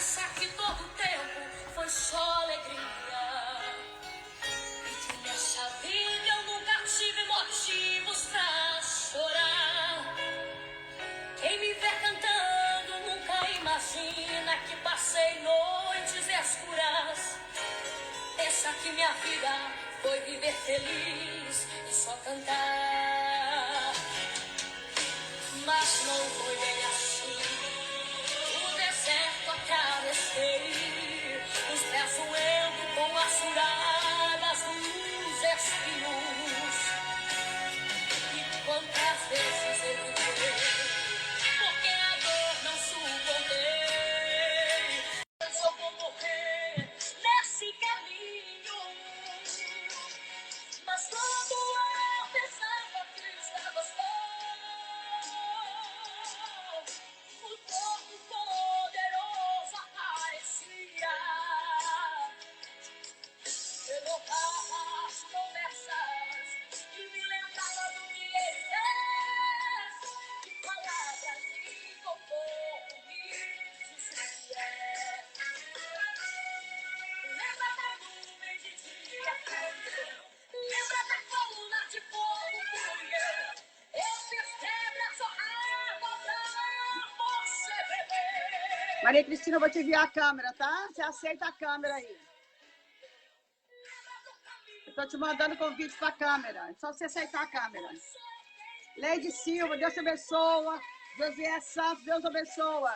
promessa que todo tempo foi só alegria. E que nessa vida eu nunca tive motivos pra chorar. Quem me vê cantando nunca imagina que passei noites escuras. Pensa que minha vida foi viver feliz e só cantar. Mas não foi bem assim. O deserto atravessei, os pés doendo com as furadas dos espinhos. E quantas vezes eu gritei, porque a dor não suportei. Eu só vou morrer nesse caminho. Mas quando eu pensava que estava só, o Todo-Poderoso aparecia. Renovava as promessas e me lembrava do que ele fez. E palavras de conforto me dizia. Lembra da nuvem de dia, lembra da coluna de fogo, fui eu. Eu fiz pedra só água pra você beber. Maria Cristina, eu vou te enviar a câmera, tá? Você aceita a câmera aí. Eu tô te mandando convite pra câmera. É só você aceitar a câmera. Leide Silva, Deus te abençoa. José Santos, Deus abençoa.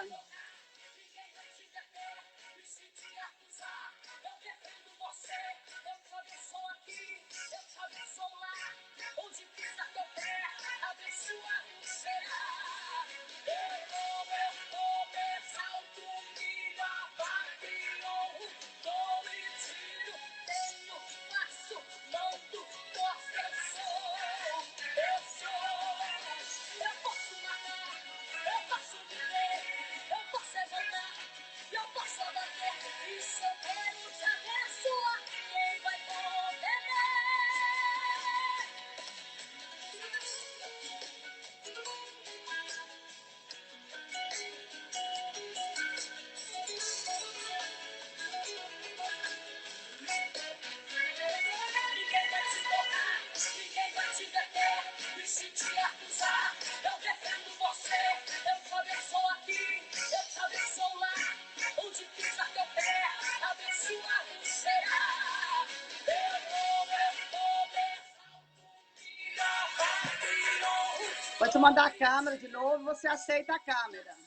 Vou te mandar a câmera de novo, você aceita a câmera.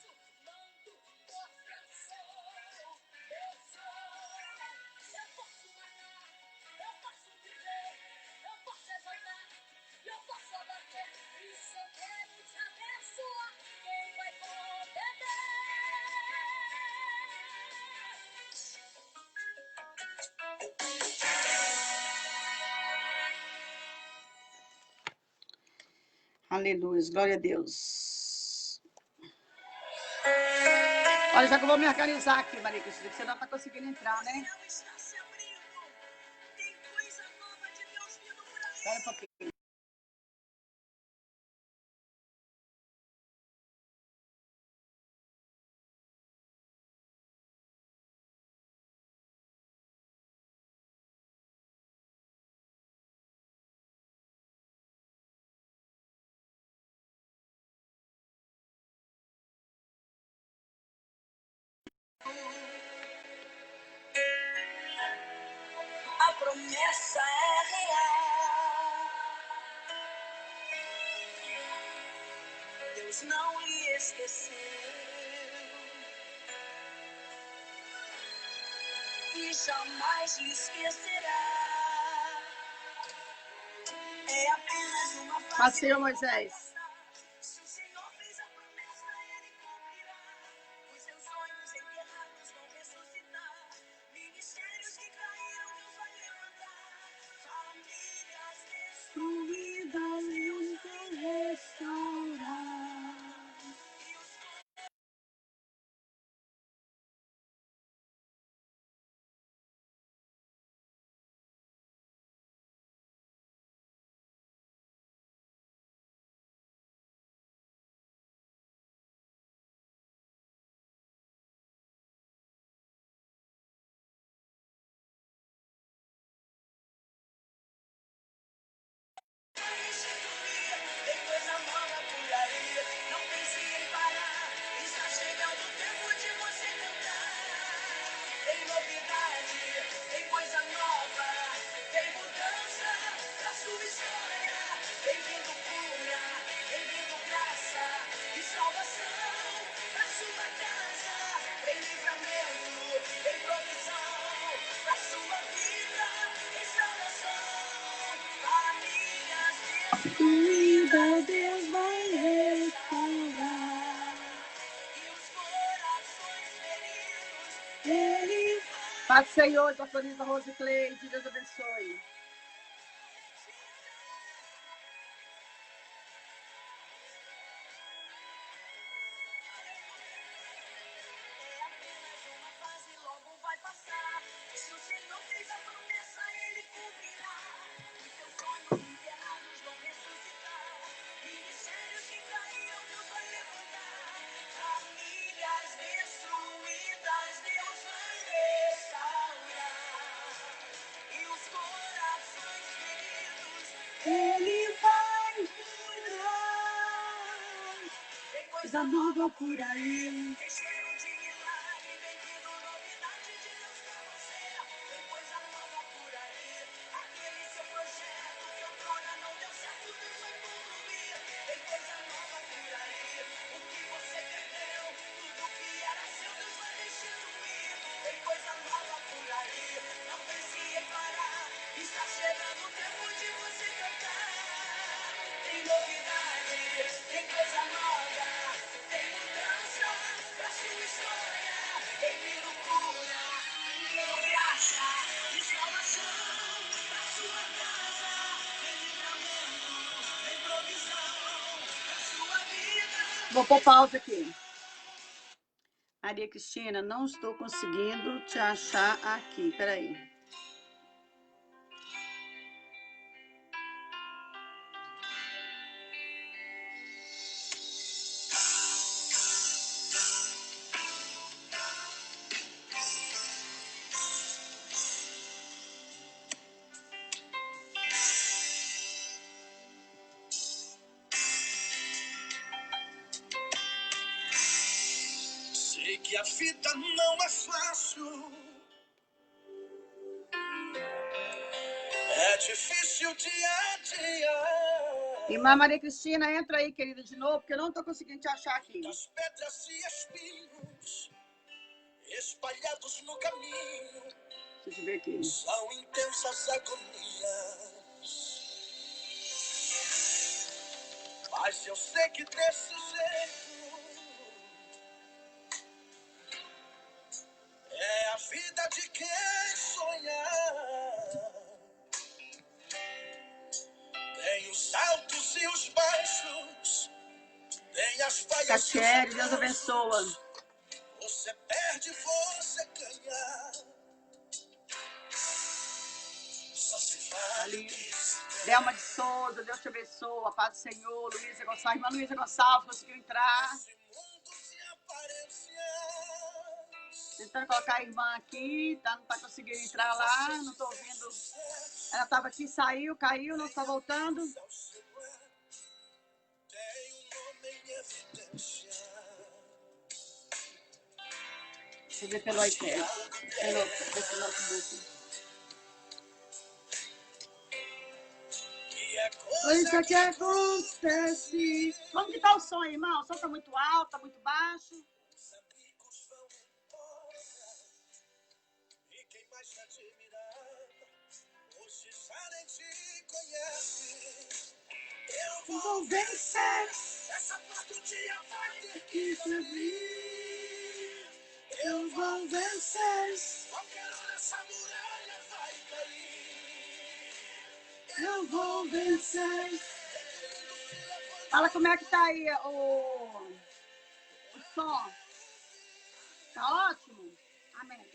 Aleluia, glória a Deus. Olha, já que eu vou me organizar aqui, Maria Cristina, que você não tá conseguindo entrar, né? Espera um pouquinho. A promessa é real. Deus não lhe esqueceu e jamais lhe esquecerá. É apenas uma fase. Passeio, Moisés. Se o Senhor fez a promessa, Ele cumprirá. Os seus sonhos enterrados vão ressuscitar. Ministérios que caíram, Deus vai levantar. Famílias destruídas, Deus vai restaurar. Cuida, Deus vai restaurar. Ele... Paz do Senhor, pastorisa Rose Cleide, Deus abençoe. Ele vai cuidar. Coisa nova por aí. Vou pôr pausa aqui. Maria Cristina, não estou conseguindo te achar aqui. Peraí. Sei que a vida não é fácil. É difícil dia a dia. Irmã Maria Cristina, entra aí, querida, de novo, porque eu não estou conseguindo te achar aqui. Das pedras e espinhos espalhados no caminho. Deixa eu ver aqui. São intensas agonias. Mas eu sei que desse jeito é a vida de quem sonha. Tem os altos e os baixos, tem as falhas. Catiele, Deus abençoa. Você perde, você ganha. Só se vale. Delma de Souza, Deus te abençoa. Paz do Senhor. Luísa Gonçalves. Irmã Luísa Gonçalves conseguiu entrar. Tentando colocar a irmã aqui, tá? Não tá conseguindo entrar lá, não tô ouvindo. Ela tava aqui, saiu, caiu, não está voltando. Deixa eu ver pelo iPad, pelo notebook. Coisa que acontece. Como que tá o som, irmão? O som tá muito alto, tá muito baixo? Eu vou vencer. Essa parte do dia vai ter que servir. Eu vou vencer. Qualquer hora essa muralha vai cair. Eu vou vencer. Fala como é que tá aí o som. Tá ótimo? Amém.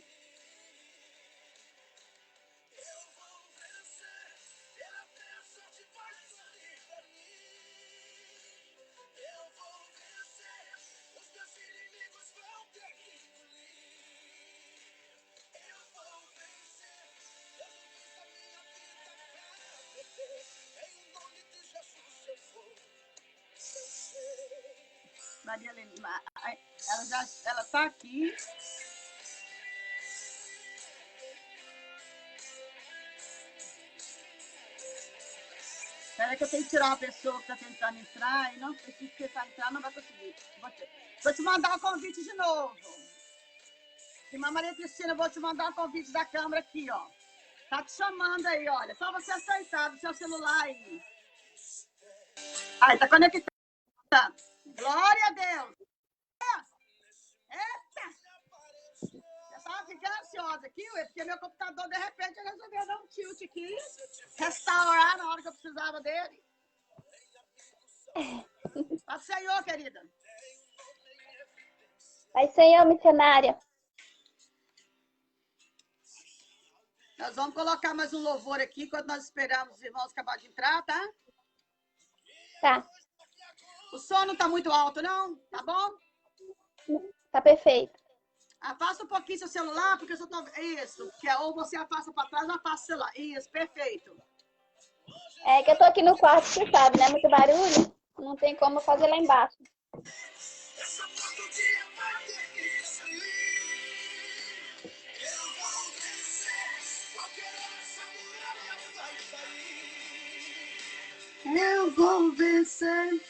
Maria Helena, ela tá aqui. Espera que eu tenho que tirar uma pessoa que tá tentando entrar e não precisa tentar entrar, não vai conseguir. Vou te mandar um convite de novo. Irmã Maria Cristina, vou te mandar um convite da câmera aqui, ó. Tá te chamando aí, olha. Só você aceitar do seu celular aí. Ai, tá conectado. Glória a Deus. Eita! Eu tava ficando ansiosa aqui, ué, porque meu computador, de repente, resolveu dar um tilt aqui, restaurar na hora que eu precisava dele. Paz do Senhor, querida. Vai, Senhor, missionária. Nós vamos colocar mais um louvor aqui, enquanto nós esperamos os irmãos acabar de entrar, tá? Tá. O som não tá muito alto, não? Tá bom? Tá perfeito. Afasta um pouquinho seu celular, porque eu só tô... Isso, que é ou você afasta para trás ou afasta o celular. Isso, perfeito. É que eu tô aqui no quarto, você sabe, né? Muito barulho. Não tem como fazer lá embaixo. Eu vou vencer.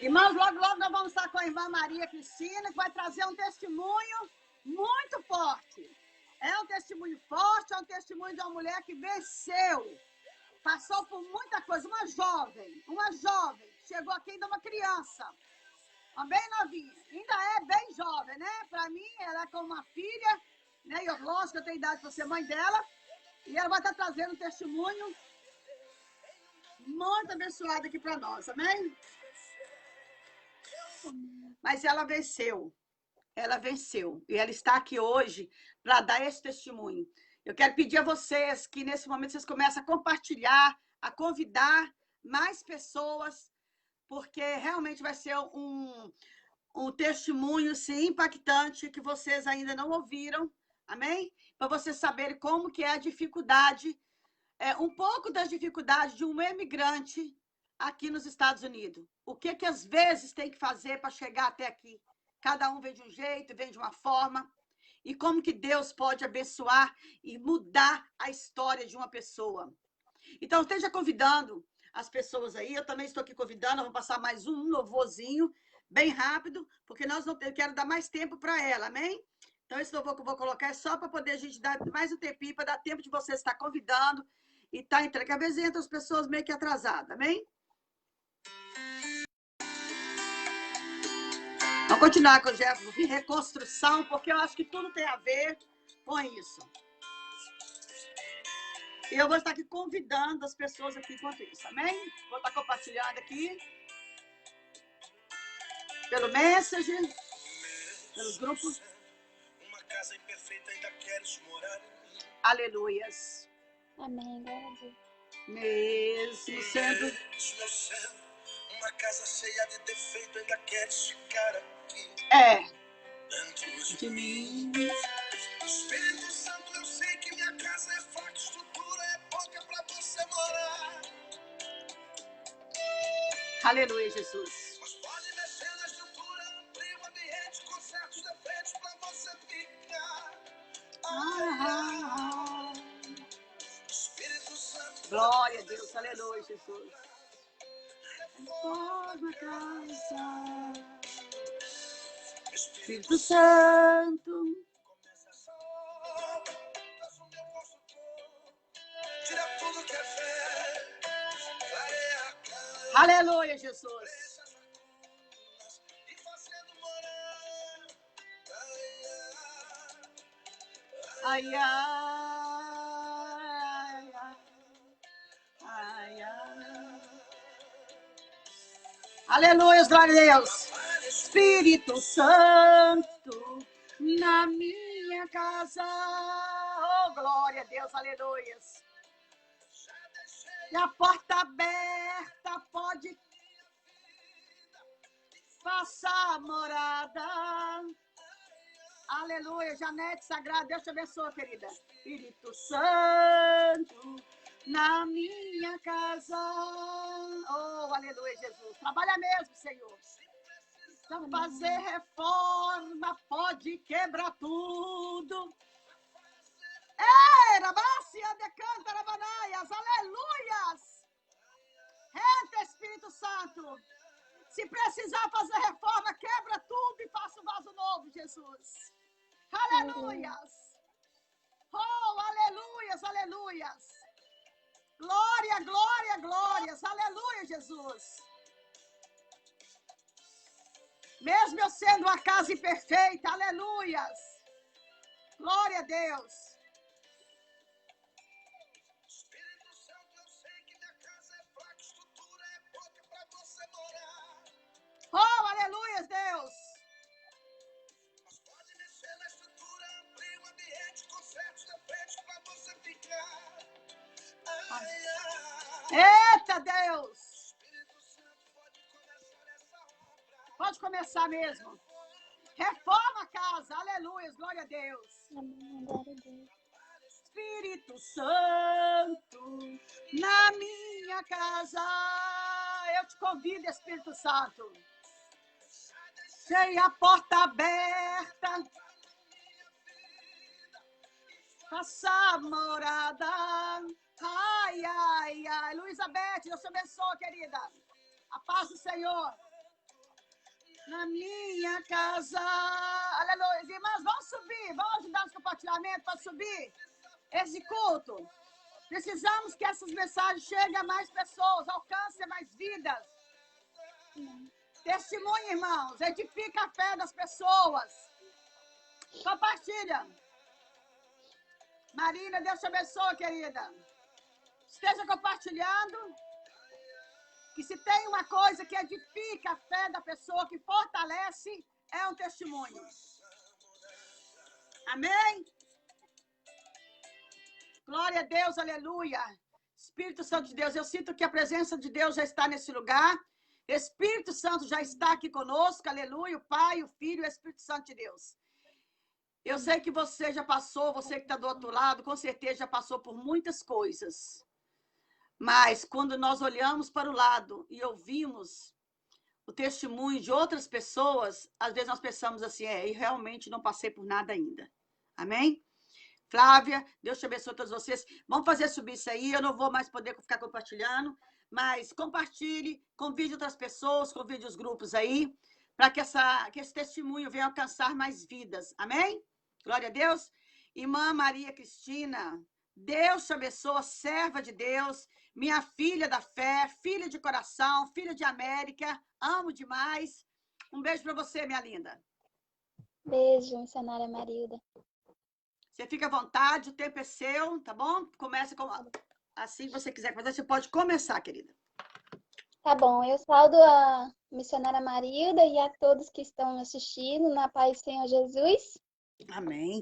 Irmãos, logo nós vamos estar com a irmã Maria Cristina, que vai trazer um testemunho muito forte. É um testemunho forte, é um testemunho de uma mulher que venceu. Passou por muita coisa. Uma jovem, chegou aqui ainda uma criança. Uma bem novinha. Ainda é bem jovem, né? Para mim, ela é como uma filha, né? Eu, lógico, eu tenho idade para ser mãe dela. E ela vai estar trazendo um testemunho muito abençoado aqui para nós, amém? Mas ela venceu. Ela venceu. E ela está aqui hoje para dar esse testemunho. Eu quero pedir a vocês que, nesse momento, vocês comecem a compartilhar, a convidar mais pessoas, porque realmente vai ser um testemunho, sim, impactante, que vocês ainda não ouviram, amém? Para vocês saberem como que é a dificuldade, um pouco das dificuldades de um imigrante aqui nos Estados Unidos. O que às vezes tem que fazer para chegar até aqui? Cada um vem de um jeito, vem de uma forma. E como que Deus pode abençoar e mudar a história de uma pessoa. Então, esteja convidando as pessoas aí. Eu também estou aqui convidando. Eu vou passar mais um louvorzinho, bem rápido, porque eu quero dar mais tempo para ela, amém? Então, esse louvor que eu vou colocar é só para poder a gente dar mais um tempinho, para dar tempo de você estar convidando e estar entrando. Porque às vezes entram as pessoas meio que atrasadas, amém? Vamos continuar com o gesto de reconstrução, porque eu acho que tudo tem a ver com isso. E eu vou estar aqui convidando as pessoas aqui enquanto isso, amém? Vou estar compartilhando aqui pelo Messenger, pelos grupos. Uma casa imperfeita ainda queres morar. Aleluias. Amém, glória a Deus. Mesmo sendo uma casa cheia de defeito, ainda queres ficar aqui. Dentro de mim. Espírito Santo, eu sei que minha casa é fraca, estrutura é pouca pra você morar. Aleluia, Jesus. Mas pode mexer na estrutura, amplia o ambiente com certos defeitos pra você ficar. Espírito Santo. Glória a Deus, aleluia, Jesus. Forma casa. Espírito Santo. Tira tudo que é velho. Aleluia, Jesus. E fazendo morar. Ai, ai, ai, ai. Aleluia, glória a Deus. Espírito Santo na minha casa. Oh, glória a Deus, aleluia. E a porta aberta pode passar a morada. Aleluia, Janete Sagrada, Deus te abençoe, querida. Espírito Santo na minha casa. Oh, aleluia, Jesus. Trabalha mesmo, Senhor. Pra fazer reforma, pode quebrar tudo. Ei, Rabácia de Cantarabanaias, aleluias. Entra, Espírito Santo. Se precisar fazer reforma, quebra tudo e faça um vaso novo, Jesus. Aleluias. Oh, aleluias, aleluias. Glória, glória, glórias. Aleluia, Jesus. Mesmo eu sendo uma casa imperfeita, aleluias. Glória a Deus. Espírito Santo, eu sei que minha casa é fraca, estrutura é pouca pra você morar. Oh, aleluias, Deus. Mas pode mexer na estrutura, abrir o ambiente com certos defeitos pra você ficar. Ai, ai. Eita, Deus. Espírito Santo, pode começar essa obra. Pode começar mesmo. Reforma a casa. Aleluias, glória a Deus. Amém, glória a Deus. Espírito Santo, na minha casa. Eu te convido, Espírito Santo. Tenha a porta aberta. Faça morada. Ai, ai, ai. Luísa Beth, Deus te abençoe, querida. A paz do Senhor. Na minha casa. Aleluia. Irmãs, vamos subir. Vamos ajudar nos compartilhamentos para subir esse culto. Precisamos que essas mensagens cheguem a mais pessoas, alcancem mais vidas. Testemunha, irmãos. Edifica a fé das pessoas. Compartilha. Marina, Deus te abençoe, querida. Esteja compartilhando. Que se tem uma coisa que edifica a fé da pessoa, que fortalece, é um testemunho. Amém? Glória a Deus, aleluia. Espírito Santo de Deus, eu sinto que a presença de Deus já está nesse lugar. Espírito Santo já está aqui conosco, aleluia. O Pai, o Filho e o Espírito Santo de Deus. Eu sei que você já passou, você que está do outro lado, com certeza já passou por muitas coisas. Mas quando nós olhamos para o lado e ouvimos o testemunho de outras pessoas, às vezes nós pensamos assim, eu realmente não passei por nada ainda. Amém? Flávia, Deus te abençoe a todos vocês. Vamos fazer subir isso aí, eu não vou mais poder ficar compartilhando, mas compartilhe, convide outras pessoas, convide os grupos aí, para que esse testemunho venha alcançar mais vidas. Amém? Glória a Deus. Irmã Maria Cristina, Deus te abençoe, serva de Deus, minha filha da fé, filha de coração, filha de América, amo demais. Um beijo para você, minha linda. Beijo, missionária Marilda. Você fica à vontade, o tempo é seu, tá bom? Começa com assim que você quiser fazer, você pode começar, querida. Tá bom, eu saúdo a missionária Marilda e a todos que estão assistindo na paz do Senhor Jesus. Amém.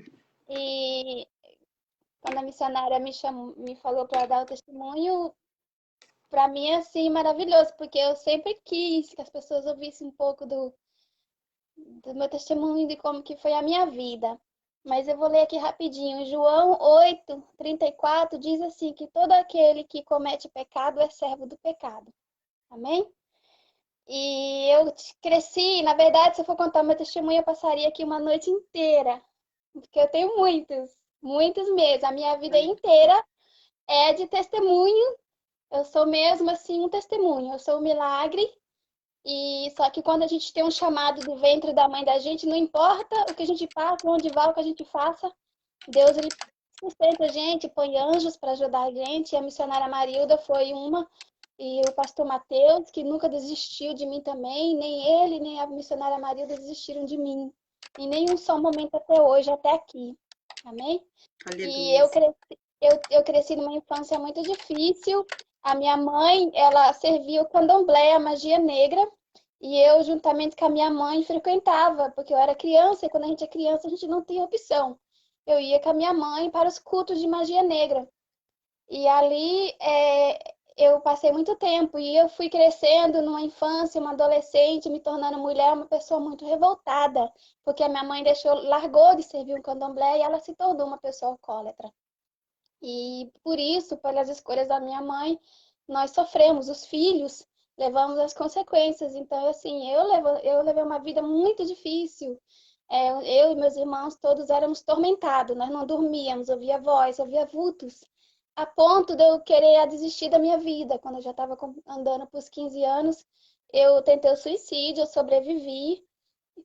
E quando a missionária me falou para dar o testemunho, para mim é assim maravilhoso, porque eu sempre quis que as pessoas ouvissem um pouco do meu testemunho de como que foi a minha vida. Mas eu vou ler aqui rapidinho. João 8:34 diz assim, que todo aquele que comete pecado é servo do pecado. Amém? E eu cresci, na verdade, se eu for contar meu testemunho, eu passaria aqui uma noite inteira. Porque eu tenho muitos mesmo. A minha vida inteira é de testemunho. Eu sou mesmo assim um testemunho. Eu sou um milagre. E só que quando a gente tem um chamado do ventre da mãe da gente, não importa o que a gente passa, onde vai, o que a gente faça, Deus ele sustenta a gente, põe anjos para ajudar a gente. E a missionária Marilda foi uma, e o pastor Mateus, que nunca desistiu de mim também, nem ele, nem a missionária Marilda desistiram de mim. Em nenhum só momento até hoje, até aqui. Amém? Aleluia. E eu cresci numa infância muito difícil. A minha mãe, ela servia o candomblé, a magia negra, e eu, juntamente com a minha mãe, frequentava, porque eu era criança, e quando a gente é criança, a gente não tem opção. Eu ia com a minha mãe para os cultos de magia negra. E ali eu passei muito tempo, e eu fui crescendo numa infância, uma adolescente, me tornando mulher, uma pessoa muito revoltada, porque a minha mãe largou de servir o candomblé e ela se tornou uma pessoa alcoólatra. E por isso, pelas escolhas da minha mãe, nós sofremos, os filhos, levamos as consequências. Então, assim, eu levei uma vida muito difícil. Eu e meus irmãos todos éramos tormentados, nós não dormíamos, ouvia voz, ouvia vultos, a ponto de eu querer desistir da minha vida. Quando eu já estava andando para os 15 anos, eu tentei o suicídio, eu sobrevivi.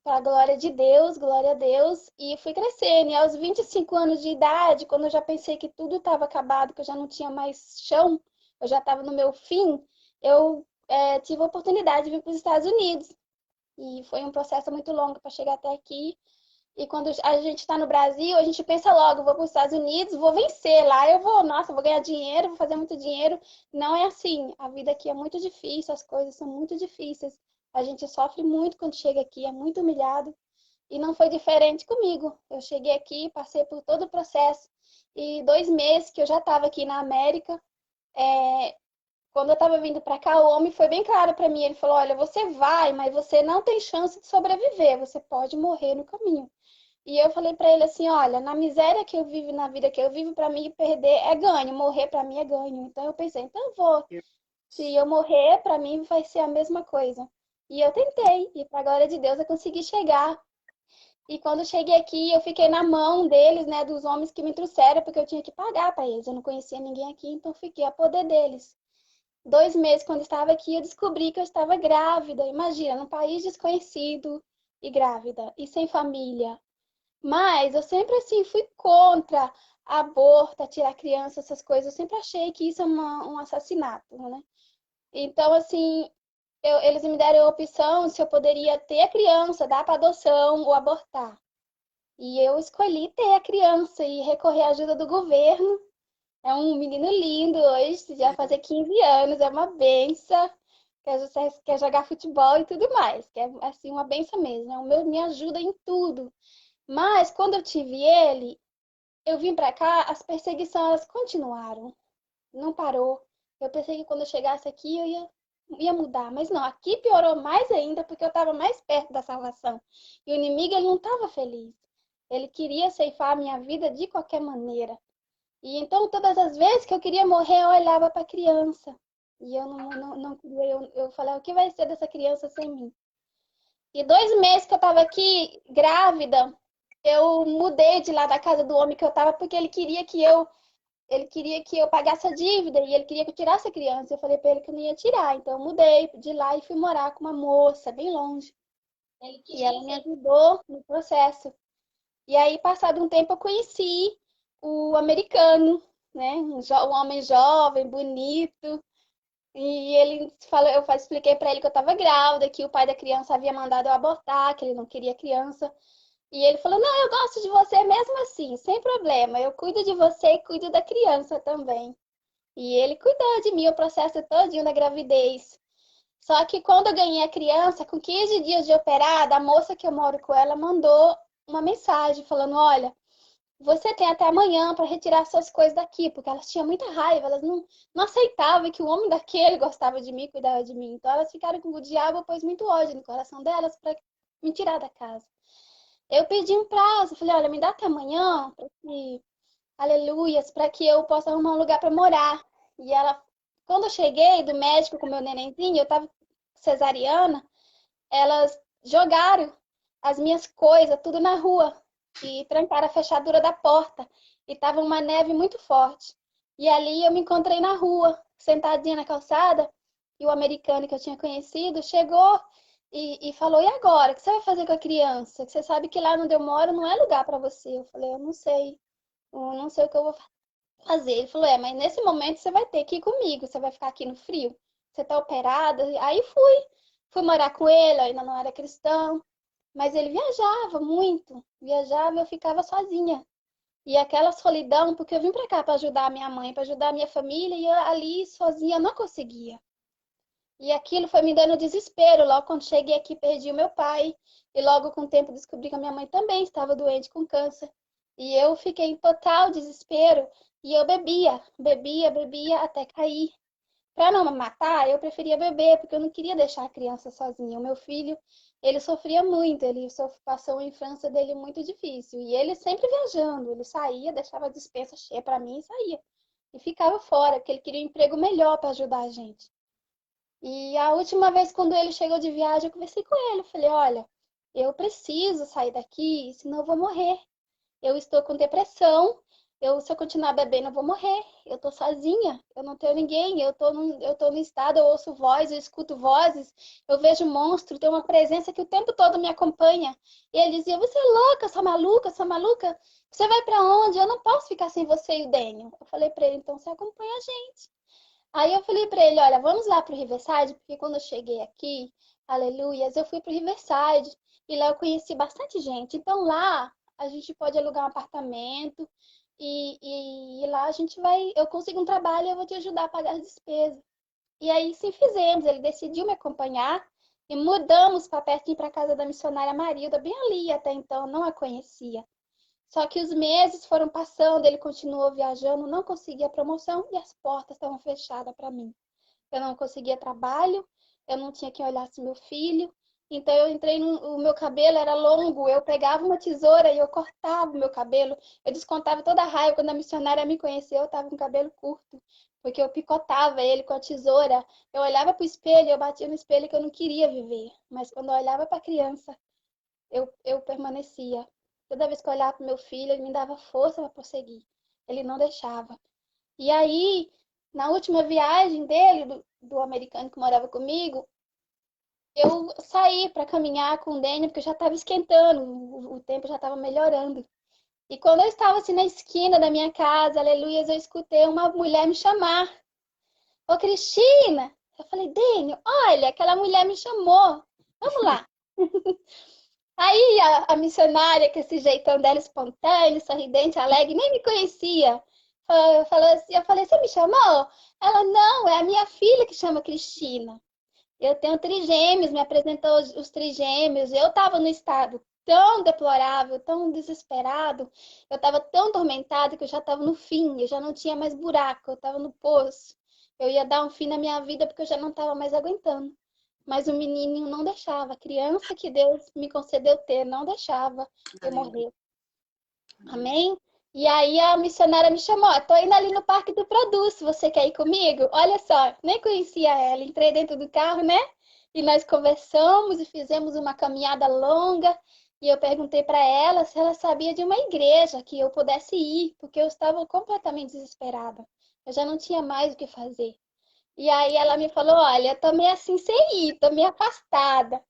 Para a glória de Deus, glória a Deus. E fui crescendo. E aos 25 anos de idade, quando eu já pensei que tudo estava acabado, que eu já não tinha mais chão, eu já estava no meu fim, eu tive a oportunidade de vir para os Estados Unidos. E foi um processo muito longo para chegar até aqui. E quando a gente está no Brasil, a gente pensa logo, vou para os Estados Unidos, vou vencer lá, eu vou, nossa, vou ganhar dinheiro, vou fazer muito dinheiro. Não é assim. A vida aqui é muito difícil, as coisas são muito difíceis. A gente sofre muito quando chega aqui, é muito humilhado. E não foi diferente comigo. Eu cheguei aqui, passei por todo o processo. E 2 meses que eu já estava aqui na América, quando eu estava vindo para cá, o homem foi bem claro para mim. Ele falou: olha, você vai, mas você não tem chance de sobreviver. Você pode morrer no caminho. E eu falei para ele assim: olha, na miséria que eu vivo, na vida que eu vivo, para mim perder é ganho, morrer para mim é ganho. Então eu pensei: então eu vou. Se eu morrer, para mim vai ser a mesma coisa. E eu tentei. E para a glória de Deus eu consegui chegar. E quando eu cheguei aqui, eu fiquei na mão deles, né, dos homens que me trouxeram, porque eu tinha que pagar para eles. Eu não conhecia ninguém aqui, então fiquei a poder deles. 2 meses, quando eu estava aqui, eu descobri que eu estava grávida. Imagina, num país desconhecido e grávida, e sem família. Mas eu sempre, assim, fui contra aborto, tirar criança, essas coisas. Eu sempre achei que isso é um assassinato, né? Então, assim, eles me deram a opção se eu poderia ter a criança, dar para adoção ou abortar. E eu escolhi ter a criança e recorrer à ajuda do governo. É um menino lindo hoje, já vai fazer 15 anos, é uma benção. Quer jogar futebol e tudo mais, que é assim uma benção mesmo. O meu me ajuda em tudo. Mas quando eu tive ele, eu vim pra cá, as perseguições elas continuaram. Não parou. Eu pensei que quando eu chegasse aqui eu ia mudar, mas não, aqui piorou mais ainda porque eu estava mais perto da salvação. E o inimigo ele não estava feliz. Ele queria ceifar a minha vida de qualquer maneira. E então, todas as vezes que eu queria morrer, eu olhava para a criança. E eu não queria, eu falei: o que vai ser dessa criança sem mim? E 2 meses que eu estava aqui, grávida, eu mudei de lá da casa do homem que eu estava, porque ele queria que eu pagasse a dívida e ele queria que eu tirasse a criança. Eu falei para ele que eu não ia tirar. Então, eu mudei de lá e fui morar com uma moça, bem longe. E ela me ajudou no processo. E aí, passado um tempo, eu conheci o americano, né? Um homem jovem, bonito. E ele falou, eu expliquei para ele que eu estava grávida, que o pai da criança havia mandado eu abortar, que ele não queria criança. E ele falou: não, eu gosto de você mesmo assim, sem problema. Eu cuido de você e cuido da criança também. E ele cuidou de mim o processo todinho da gravidez. Só que quando eu ganhei a criança, com 15 dias de operada, a moça que eu moro com ela mandou uma mensagem falando: olha, você tem até amanhã para retirar suas coisas daqui, porque elas tinham muita raiva, elas não aceitavam que o homem daquele gostava de mim, cuidava de mim. Então elas ficaram com o diabo, pôs muito ódio no coração delas para me tirar da casa. Eu pedi um prazo, falei: olha, me dá até amanhã, aleluias, para que eu possa arrumar um lugar para morar. E ela, quando eu cheguei do médico com meu nenenzinho, eu tava cesariana, elas jogaram as minhas coisas tudo na rua e trancaram a fechadura da porta. E tava uma neve muito forte. E ali eu me encontrei na rua, sentadinha na calçada, e o americano que eu tinha conhecido chegou e falou: e agora? O que você vai fazer com a criança? Você sabe que lá onde eu moro não é lugar para você. Eu falei: eu não sei. Eu não sei o que eu vou fazer. Ele falou: mas nesse momento você vai ter que ir comigo. Você vai ficar aqui no frio. Você tá operada. Aí fui morar com ele, eu ainda não era cristão. Mas ele viajava muito. Viajava e eu ficava sozinha. E aquela solidão, porque eu vim para cá para ajudar a minha mãe, para ajudar a minha família, e eu ali sozinha não conseguia. E aquilo foi me dando desespero. Logo quando cheguei aqui, perdi o meu pai. E logo com o tempo descobri que a minha mãe também estava doente com câncer. E eu fiquei em total desespero. E eu bebia até cair. Para não me matar, eu preferia beber, porque eu não queria deixar a criança sozinha. O meu filho, ele sofria muito, ele passou a infância dele muito difícil. E ele sempre viajando, ele saía, deixava a despensa cheia para mim e saía. E ficava fora, porque ele queria um emprego melhor para ajudar a gente. E a última vez, quando ele chegou de viagem, eu conversei com ele. Eu falei: olha, eu preciso sair daqui, senão eu vou morrer. Eu estou com depressão. Se eu continuar bebendo, eu vou morrer. Eu tô sozinha, eu não tenho ninguém. Eu tô no estado, eu ouço voz, eu escuto vozes, eu vejo monstro, tem uma presença que o tempo todo me acompanha. E ele dizia: você é louca, sua maluca, sua maluca? Você vai para onde? Eu não posso ficar sem você e o Daniel. Eu falei para ele: então você acompanha a gente. Aí eu falei pra ele, olha, vamos lá pro Riverside, porque quando eu cheguei aqui, aleluias, eu fui pro Riverside e lá eu conheci bastante gente. Então lá a gente pode alugar um apartamento e lá a gente vai, eu consigo um trabalho e eu vou te ajudar a pagar as despesas. E aí sim fizemos, ele decidiu me acompanhar e mudamos para pertinho para casa da missionária Marilda, bem ali, até então eu não a conhecia. Só que os meses foram passando, ele continuou viajando, não conseguia promoção e as portas estavam fechadas para mim. Eu não conseguia trabalho, eu não tinha quem olhasse meu filho. Então eu entrei no, o meu cabelo era longo, eu pegava uma tesoura e eu cortava o meu cabelo. Eu descontava toda a raiva quando a missionária me conheceu, eu estava com cabelo curto, porque eu picotava ele com a tesoura. Eu olhava para o espelho, eu batia no espelho que eu não queria viver, mas quando eu olhava para a criança, eu permanecia. Toda vez que eu olhava para meu filho, ele me dava força para prosseguir. Ele não deixava. E aí, na última viagem dele, do americano que morava comigo, eu saí para caminhar com o Daniel, porque já estava esquentando, o tempo já estava melhorando. E quando eu estava assim na esquina da minha casa, aleluias, eu escutei uma mulher me chamar. Ô, Cristina! Eu falei, Daniel, olha, aquela mulher me chamou. Vamos lá. Aí a missionária, com esse jeitão dela espontâneo, sorridente, alegre, nem me conhecia. Falou assim, eu falei, você me chamou? Ela, não, é a minha filha que chama Cristina. Eu tenho trigêmeos, me apresentou os trigêmeos. Eu estava no estado tão deplorável, tão desesperado, eu estava tão atormentada que eu já estava no fim, eu já não tinha mais buraco, eu estava no poço. Eu ia dar um fim na minha vida porque eu já não estava mais aguentando. Mas o menino não deixava, a criança que Deus me concedeu ter, não deixava eu Aleluia. morrer. Amém? E aí a missionária me chamou, ó, tô indo ali no Parque do Produto, você quer ir comigo? Olha só, nem conhecia ela, entrei dentro do carro, né? E nós conversamos e fizemos uma caminhada longa. E eu perguntei para ela se ela sabia de uma igreja que eu pudesse ir, porque eu estava completamente desesperada. Eu já não tinha mais o que fazer. E aí ela me falou, olha, eu tô meio assim sem ir, tô meio afastada.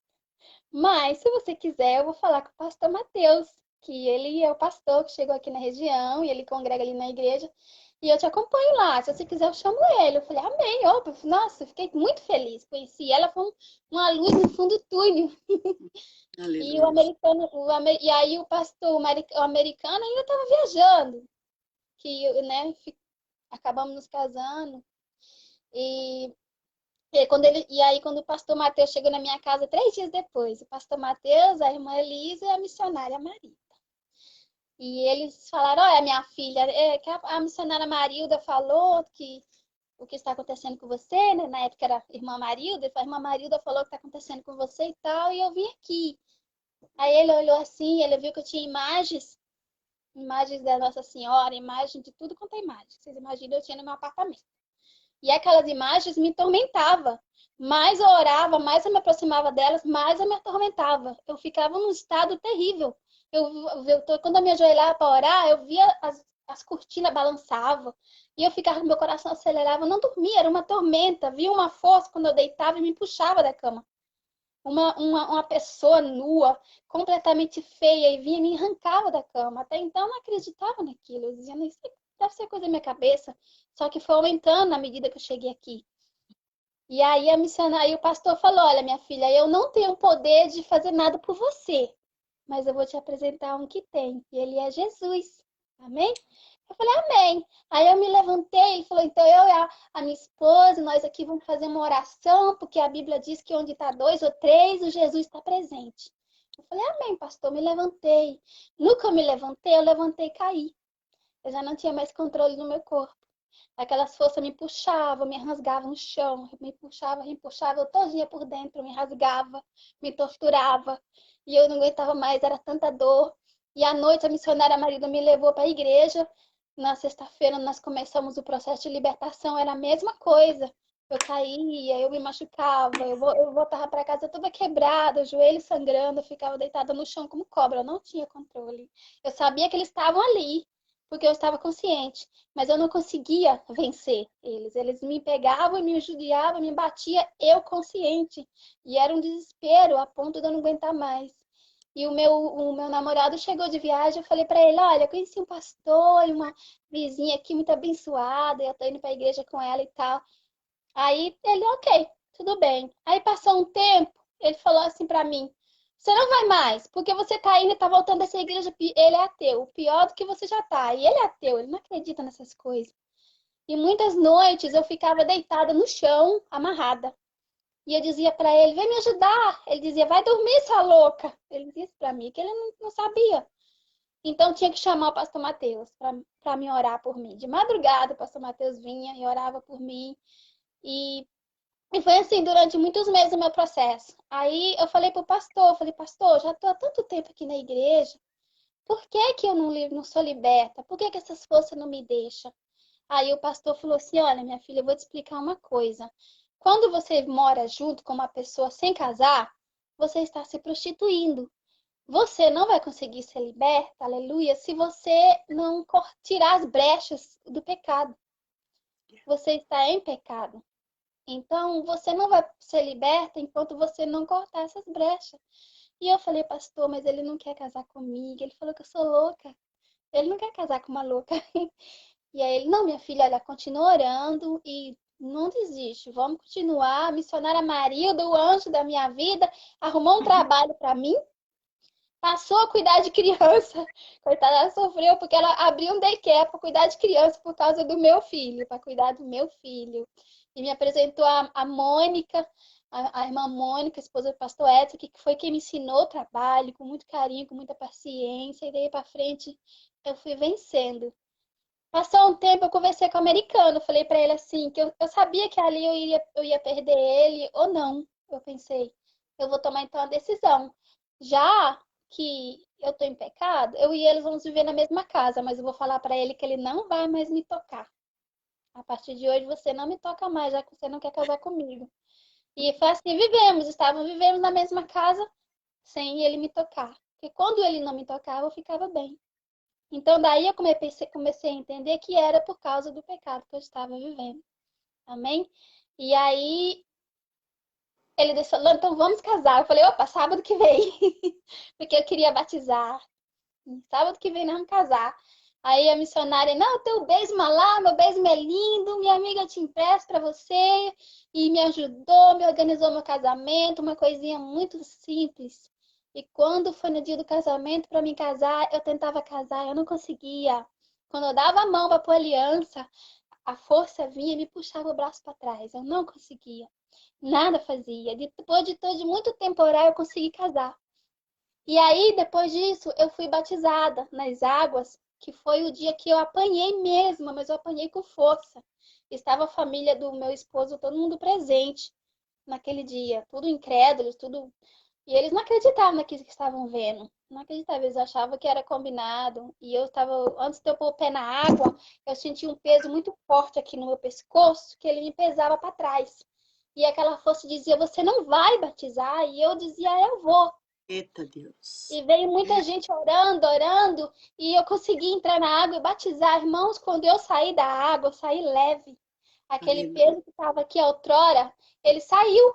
Mas, se você quiser, eu vou falar com o pastor Mateus, que ele é o pastor que chegou aqui na região e ele congrega ali na igreja. E eu te acompanho lá. Se você quiser, eu chamo ele. Eu falei, amém. Opa, nossa, eu fiquei muito feliz. Conheci ela, foi uma luz no fundo do túnel. E o Aleluia. americano, e aí o pastor o americano ainda estava viajando. Que, né, acabamos nos casando. E e aí, quando o pastor Mateus chegou na minha casa 3 dias depois, o pastor Mateus, a irmã Elisa e a missionária Maria. E eles falaram, olha, minha filha, que a missionária Marilda falou que o que está acontecendo com você, né? Na época era a irmã Marilda, a irmã Marilda falou o que está acontecendo com você e tal, e eu vim aqui. Aí ele olhou assim, ele viu que eu tinha imagens da Nossa Senhora, imagem de tudo quanto é imagem. Vocês imaginam, eu tinha no meu apartamento. E aquelas imagens me tormentavam. Mais eu orava, mais eu me aproximava delas, mais eu me atormentava. Eu ficava num estado terrível. Quando eu me ajoelhava para orar, eu via as cortinas balançavam. E eu ficava, meu coração acelerava. Eu não dormia, era uma tormenta. Via uma força quando eu deitava e me puxava da cama. Uma pessoa nua, completamente feia, e vinha e me arrancava da cama. Até então eu não acreditava naquilo. Eu dizia, isso deve ser coisa da minha cabeça. Só que foi aumentando na medida que eu cheguei aqui. E aí a missionária, o pastor falou, olha, minha filha, eu não tenho o poder de fazer nada por você, mas eu vou te apresentar um que tem, e ele é Jesus. Amém? Eu falei, amém. Aí eu me levantei, ele falou, então eu e a minha esposa, nós aqui vamos fazer uma oração, porque a Bíblia diz que onde está 2 ou 3, o Jesus está presente. Eu falei, amém, pastor, me levantei. No que eu me levantei, eu levantei e caí. Eu já não tinha mais controle no meu corpo. Aquelas forças me puxavam, me rasgavam no chão, me puxava, eu todinha por dentro, me rasgava, me torturava. E eu não aguentava mais, era tanta dor. E à noite a missionária Marilda me levou para a igreja. Na sexta-feira nós começamos o processo de libertação, era a mesma coisa. Eu caía, eu me machucava, eu voltava para casa toda quebrada, o joelho sangrando, eu ficava deitada no chão como cobra, eu não tinha controle. Eu sabia que eles estavam ali, porque eu estava consciente, mas eu não conseguia vencer eles. Eles me pegavam e me judiavam, me batia, eu consciente. E era um desespero a ponto de eu não aguentar mais. E o meu namorado chegou de viagem, eu falei para ele, olha, eu conheci um pastor e uma vizinha aqui muito abençoada, eu tô indo para a igreja com ela e tal. Aí ele, ok, tudo bem. Aí passou um tempo, ele falou assim pra mim, você não vai mais, porque você tá indo e tá voltando dessa igreja, ele é ateu, pior do que você já tá. E ele é ateu, ele não acredita nessas coisas. E muitas noites eu ficava deitada no chão, amarrada. E eu dizia pra ele, vem me ajudar. Ele dizia, vai dormir, sua louca. Ele dizia isso pra mim, que ele não sabia. Então tinha que chamar o pastor Mateus para me orar por mim. De madrugada, o pastor Mateus vinha e orava por mim. E, e foi assim durante muitos meses o meu processo. Aí eu falei pro pastor, eu falei, pastor, já estou há tanto tempo aqui na igreja. Por que que eu não sou liberta? Por que que essas forças não me deixam? Aí o pastor falou assim, olha, minha filha, eu vou te explicar uma coisa. Quando você mora junto com uma pessoa sem casar, você está se prostituindo. Você não vai conseguir ser liberta, aleluia, se você não tirar as brechas do pecado. Você está em pecado. Então, você não vai ser liberta enquanto você não cortar essas brechas. E eu falei, pastor, mas ele não quer casar comigo. Ele falou que eu sou louca. Ele não quer casar com uma louca. E aí ele, não, minha filha, olha, continua orando e não desiste. Vamos continuar. A missionária Marilda, o anjo da minha vida, arrumou um trabalho para mim. Passou a cuidar de criança. Coitada, ela sofreu porque ela abriu um daycare para cuidar de criança por causa do meu filho, para cuidar do meu filho. E me apresentou a Mônica, a irmã Mônica, esposa do pastor Edson, que foi quem me ensinou o trabalho, com muito carinho, com muita paciência. E daí para frente eu fui vencendo. Passou um tempo, eu conversei com o americano. Falei para ele assim, que eu sabia que ali eu ia perder ele ou não. Eu pensei, eu vou tomar então a decisão. Já que eu tô em pecado, eu e eles vamos viver na mesma casa, mas eu vou falar para ele que ele não vai mais me tocar. A partir de hoje você não me toca mais, já que você não quer casar comigo. E foi assim, vivemos na mesma casa sem ele me tocar. Porque quando ele não me tocava, eu ficava bem. Então daí eu comecei a entender que era por causa do pecado que eu estava vivendo. Amém? E aí ele disse, falou, então vamos casar. Eu falei, opa, sábado que vem. Porque eu queria batizar. Sábado que vem nós vamos casar. Aí a missionária, não, teu beijo lá, meu beijo é lindo, minha amiga eu te empresto para você. E me ajudou, me organizou meu casamento, uma coisinha muito simples. E quando foi no dia do casamento, para mim casar, eu tentava casar, eu não conseguia. Quando eu dava a mão para pôr aliança, a força vinha e me puxava o braço para trás. Eu não conseguia. Nada fazia. Depois de muito tempo orar, eu consegui casar. E aí, depois disso, eu fui batizada nas águas, que foi o dia que eu apanhei mesmo, mas eu apanhei com força. Estava a família do meu esposo, todo mundo presente naquele dia, tudo incrédulos, tudo. E eles não acreditavam naquilo que estavam vendo. Não acreditavam, eles achavam que era combinado. E eu estava, antes de eu pôr o pé na água, eu senti um peso muito forte aqui no meu pescoço, que ele me pesava para trás. E aquela força dizia: Você não vai batizar? E eu dizia: Eu vou. Eita Deus. E veio muita gente orando, orando, e eu consegui entrar na água e batizar. Irmãos, quando eu saí da água, eu saí leve. Aquele Aleluia. peso que estava aqui outrora, ele saiu.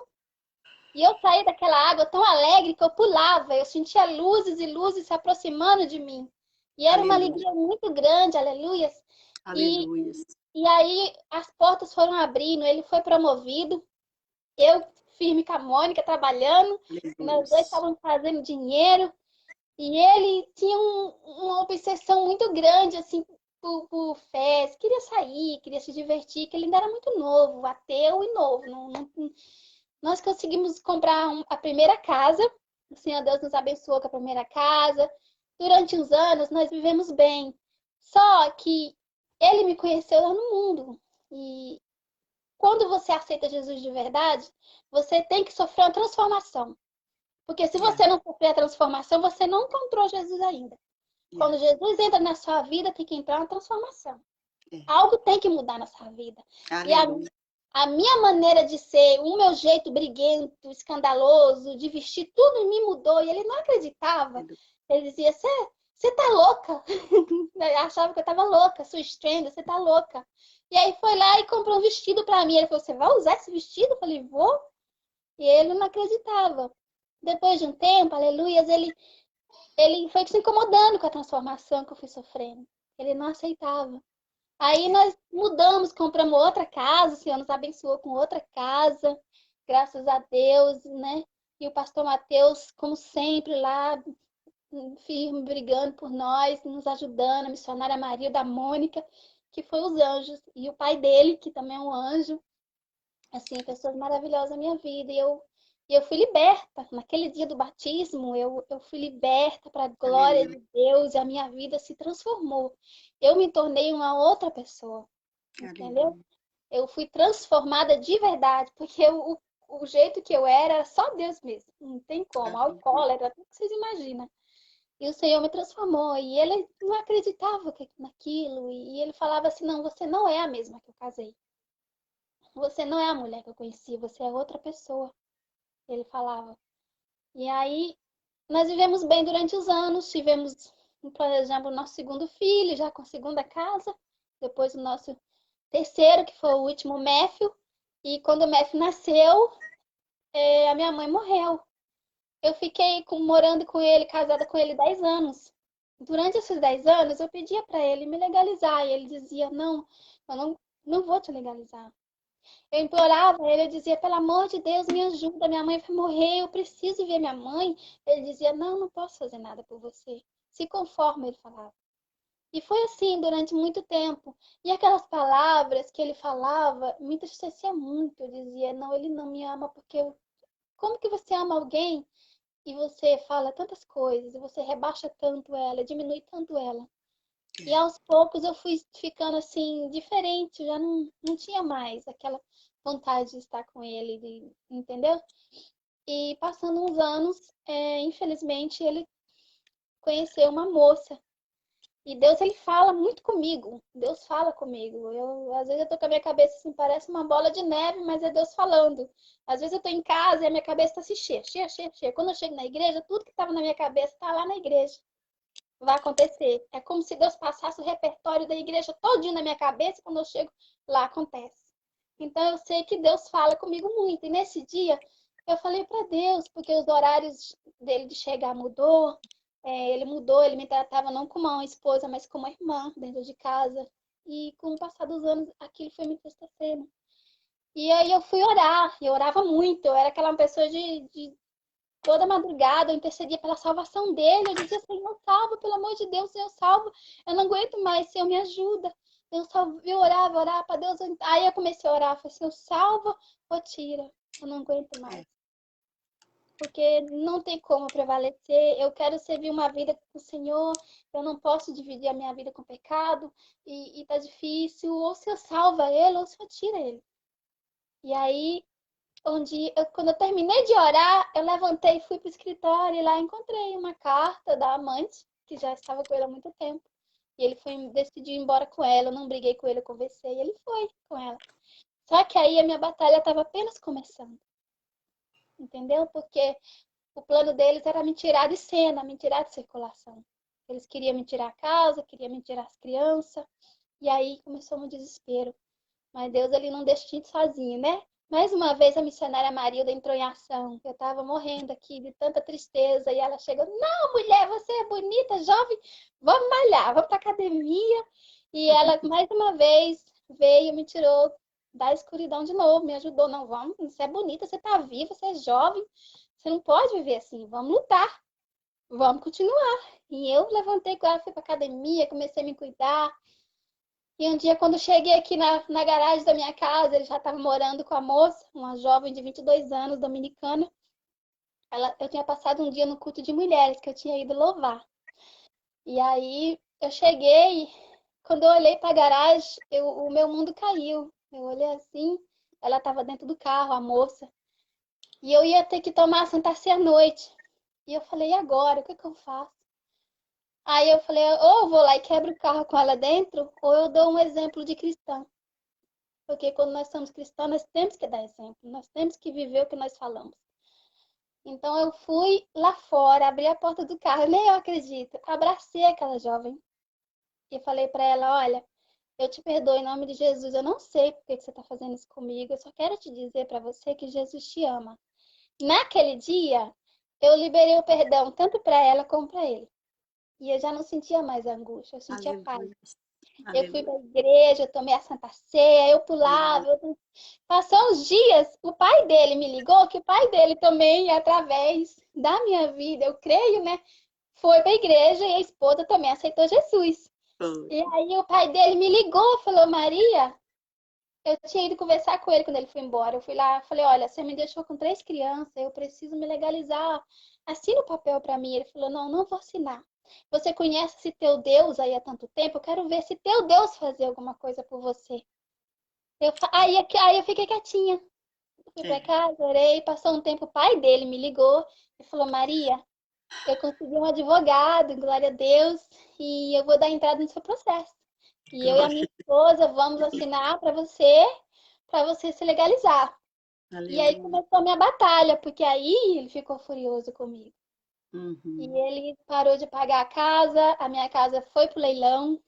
E eu saí daquela água tão alegre que eu pulava. Eu sentia luzes e luzes se aproximando de mim. E era uma Aleluia. alegria muito grande, aleluia. E, Aleluia. e aí as portas foram abrindo, ele foi promovido. Eu firme com a Mônica, trabalhando. Nós dois Aleluia. estavam fazendo dinheiro. E ele tinha uma obsessão muito grande, assim, por festa. Queria sair, queria se divertir, que ele ainda era muito novo, ateu e novo. Nós conseguimos comprar a primeira casa. O Senhor Deus nos abençoou com a primeira casa. Durante uns anos, nós vivemos bem. Só que ele me conheceu lá no mundo. E quando você aceita Jesus de verdade, você tem que sofrer uma transformação. Porque se você não sofrer a transformação, você não encontrou Jesus ainda. Quando Jesus entra na sua vida, tem que entrar uma transformação. Algo tem que mudar na sua vida. Aleluia. E a minha maneira de ser, o meu jeito briguento, escandaloso, de vestir, tudo me mudou. E ele não acreditava. Ele dizia, você tá louca. Eu achava que eu tava louca, sua estranha, você tá louca. E aí foi lá e comprou um vestido para mim. Ele falou, você vai usar esse vestido? Eu falei, vou. E ele não acreditava. Depois de um tempo, aleluias, ele foi se incomodando com a transformação que eu fui sofrendo. Ele não aceitava. Aí nós mudamos, compramos outra casa, o Senhor nos abençoou com outra casa, graças a Deus, né? E o pastor Mateus, como sempre, lá, firme, brigando por nós, nos ajudando, a missionária Maria da Mônica, que foi os anjos, e o pai dele, que também é um anjo, assim, pessoas maravilhosas na minha vida. E eu fui liberta. Naquele dia do batismo, eu fui liberta para a glória Aleluia. de Deus e a minha vida se transformou. Eu me tornei uma outra pessoa, entendeu? Aleluia. Eu fui transformada de verdade, porque o jeito que eu era só Deus mesmo. Não tem como. Alcoólatra, tudo que vocês imaginam. E o Senhor me transformou. E ele não acreditava naquilo. E ele falava assim: não, você não é a mesma que eu casei. Você não é a mulher que eu conheci, você é outra pessoa. Ele falava. E aí, nós vivemos bem durante os anos, planejamos o nosso segundo filho, já com a segunda casa, depois o nosso terceiro, que foi o último, o Matthew. E quando o Matthew nasceu, a minha mãe morreu. Eu fiquei morando com ele, casada com ele 10 anos. Durante esses 10 anos, eu pedia para ele me legalizar, e ele dizia: não, eu não vou te legalizar. Eu implorava ele, eu dizia: pelo amor de Deus, me ajuda, minha mãe vai morrer, eu preciso ver minha mãe. Ele dizia: não, não posso fazer nada por você. Se conforma, ele falava. E foi assim durante muito tempo. E aquelas palavras que ele falava me entristecia muito. Eu dizia: não, ele não me ama, porque como que você ama alguém e você fala tantas coisas, e você rebaixa tanto ela, diminui tanto ela? E aos poucos eu fui ficando assim, diferente, já não tinha mais aquela vontade de estar com ele, entendeu? E passando uns anos, infelizmente, ele conheceu uma moça. E Deus, ele fala muito comigo. Deus fala comigo. Às vezes eu tô com a minha cabeça assim, parece uma bola de neve, mas é Deus falando. Às vezes eu tô em casa e a minha cabeça tá assim, cheia, cheia, cheia, cheia. Quando eu chego na igreja, tudo que tava na minha cabeça tá lá na igreja. Vai acontecer. É como se Deus passasse o repertório da igreja todinho na minha cabeça, e quando eu chego lá acontece. Então eu sei que Deus fala comigo muito. E nesse dia eu falei para Deus, porque os horários dele de chegar mudou. Ele mudou, ele me tratava não como uma esposa, mas como uma irmã dentro de casa. E com o passar dos anos, aquilo foi me entristecendo. E aí eu fui orar, e eu orava muito. Eu era aquela pessoa de toda madrugada, eu intercedia pela salvação dele. Eu dizia: Senhor, salva, pelo amor de Deus, Senhor, salva. Eu não aguento mais, Senhor, me ajuda. Eu orava para Deus. Aí eu comecei a orar, falei: Senhor, salva ou tira. Eu não aguento mais. Porque não tem como prevalecer. Eu quero servir uma vida com o Senhor. Eu não posso dividir a minha vida com o pecado. E tá difícil. Ou o Senhor salva ele, ou o Senhor tira ele. E aí, quando eu terminei de orar, eu levantei e fui para o escritório e lá encontrei uma carta da amante, que já estava com ele há muito tempo. E ele decidiu ir embora com ela. Eu não briguei com ele, eu conversei e ele foi com ela. Só que aí a minha batalha estava apenas começando. Entendeu? Porque o plano deles era me tirar de cena, me tirar de circulação. Eles queriam me tirar a casa, queriam me tirar as crianças. E aí começou um desespero. Mas Deus, ele não deixa a gente sozinho, né? Mais uma vez a missionária Marilda entrou em ação. Eu estava morrendo aqui de tanta tristeza. E ela chegou: não, mulher, você é bonita, jovem, vamos malhar, vamos para academia. E ela, mais uma vez, veio e me tirou da escuridão de novo, me ajudou. Não, vamos, você é bonita, você está viva, você é jovem, você não pode viver assim, vamos lutar, vamos continuar. E eu levantei com ela, fui para academia, comecei a me cuidar. E um dia, quando cheguei aqui na garagem da minha casa, ele já estava morando com a moça, uma jovem de 22 anos, dominicana. Eu tinha passado um dia no culto de mulheres, que eu tinha ido louvar. E aí, eu cheguei, quando eu olhei para a garagem, o meu mundo caiu. Eu olhei assim, ela estava dentro do carro, a moça. E eu ia ter que sentar à noite. E eu falei: e agora? O que eu faço? Aí eu falei: ou eu vou lá e quebro o carro com ela dentro, ou eu dou um exemplo de cristã. Porque quando nós somos cristãos, nós temos que dar exemplo, nós temos que viver o que nós falamos. Então eu fui lá fora, abri a porta do carro, nem eu acredito, abracei aquela jovem e falei para ela: olha, eu te perdoo em nome de Jesus, eu não sei por que você está fazendo isso comigo, eu só quero te dizer para você que Jesus te ama. Naquele dia, eu liberei o perdão tanto para ela como para ele. E eu já não sentia mais angústia, eu sentia paz. Aleluia. Eu fui Aleluia. pra igreja, eu tomei a Santa Ceia, eu pulava. Passou uns dias, o pai dele me ligou, que o pai dele também, através da minha vida, eu creio, né? Foi pra igreja e a esposa também aceitou Jesus. Foi. E aí o pai dele me ligou, falou, Maria, eu tinha ido conversar com ele quando ele foi embora. Eu fui lá, falei, olha, você me deixou com 3 crianças, eu preciso me legalizar. Assina o papel para mim. Ele falou, não, não vou assinar. Você conhece esse teu Deus aí há tanto tempo? Eu quero ver se teu Deus fazer alguma coisa por você. Aí eu fiquei quietinha. Fui pra É. casa, orei, passou um tempo, o pai dele me ligou e falou, Maria, eu consegui um advogado, glória a Deus, e eu vou dar entrada no seu processo. E eu e a minha Glória. esposa vamos assinar para você se legalizar. E aí Aleluia. começou a minha batalha, porque aí ele ficou furioso comigo. E Uhum. ele parou de pagar a minha casa foi pro leilão,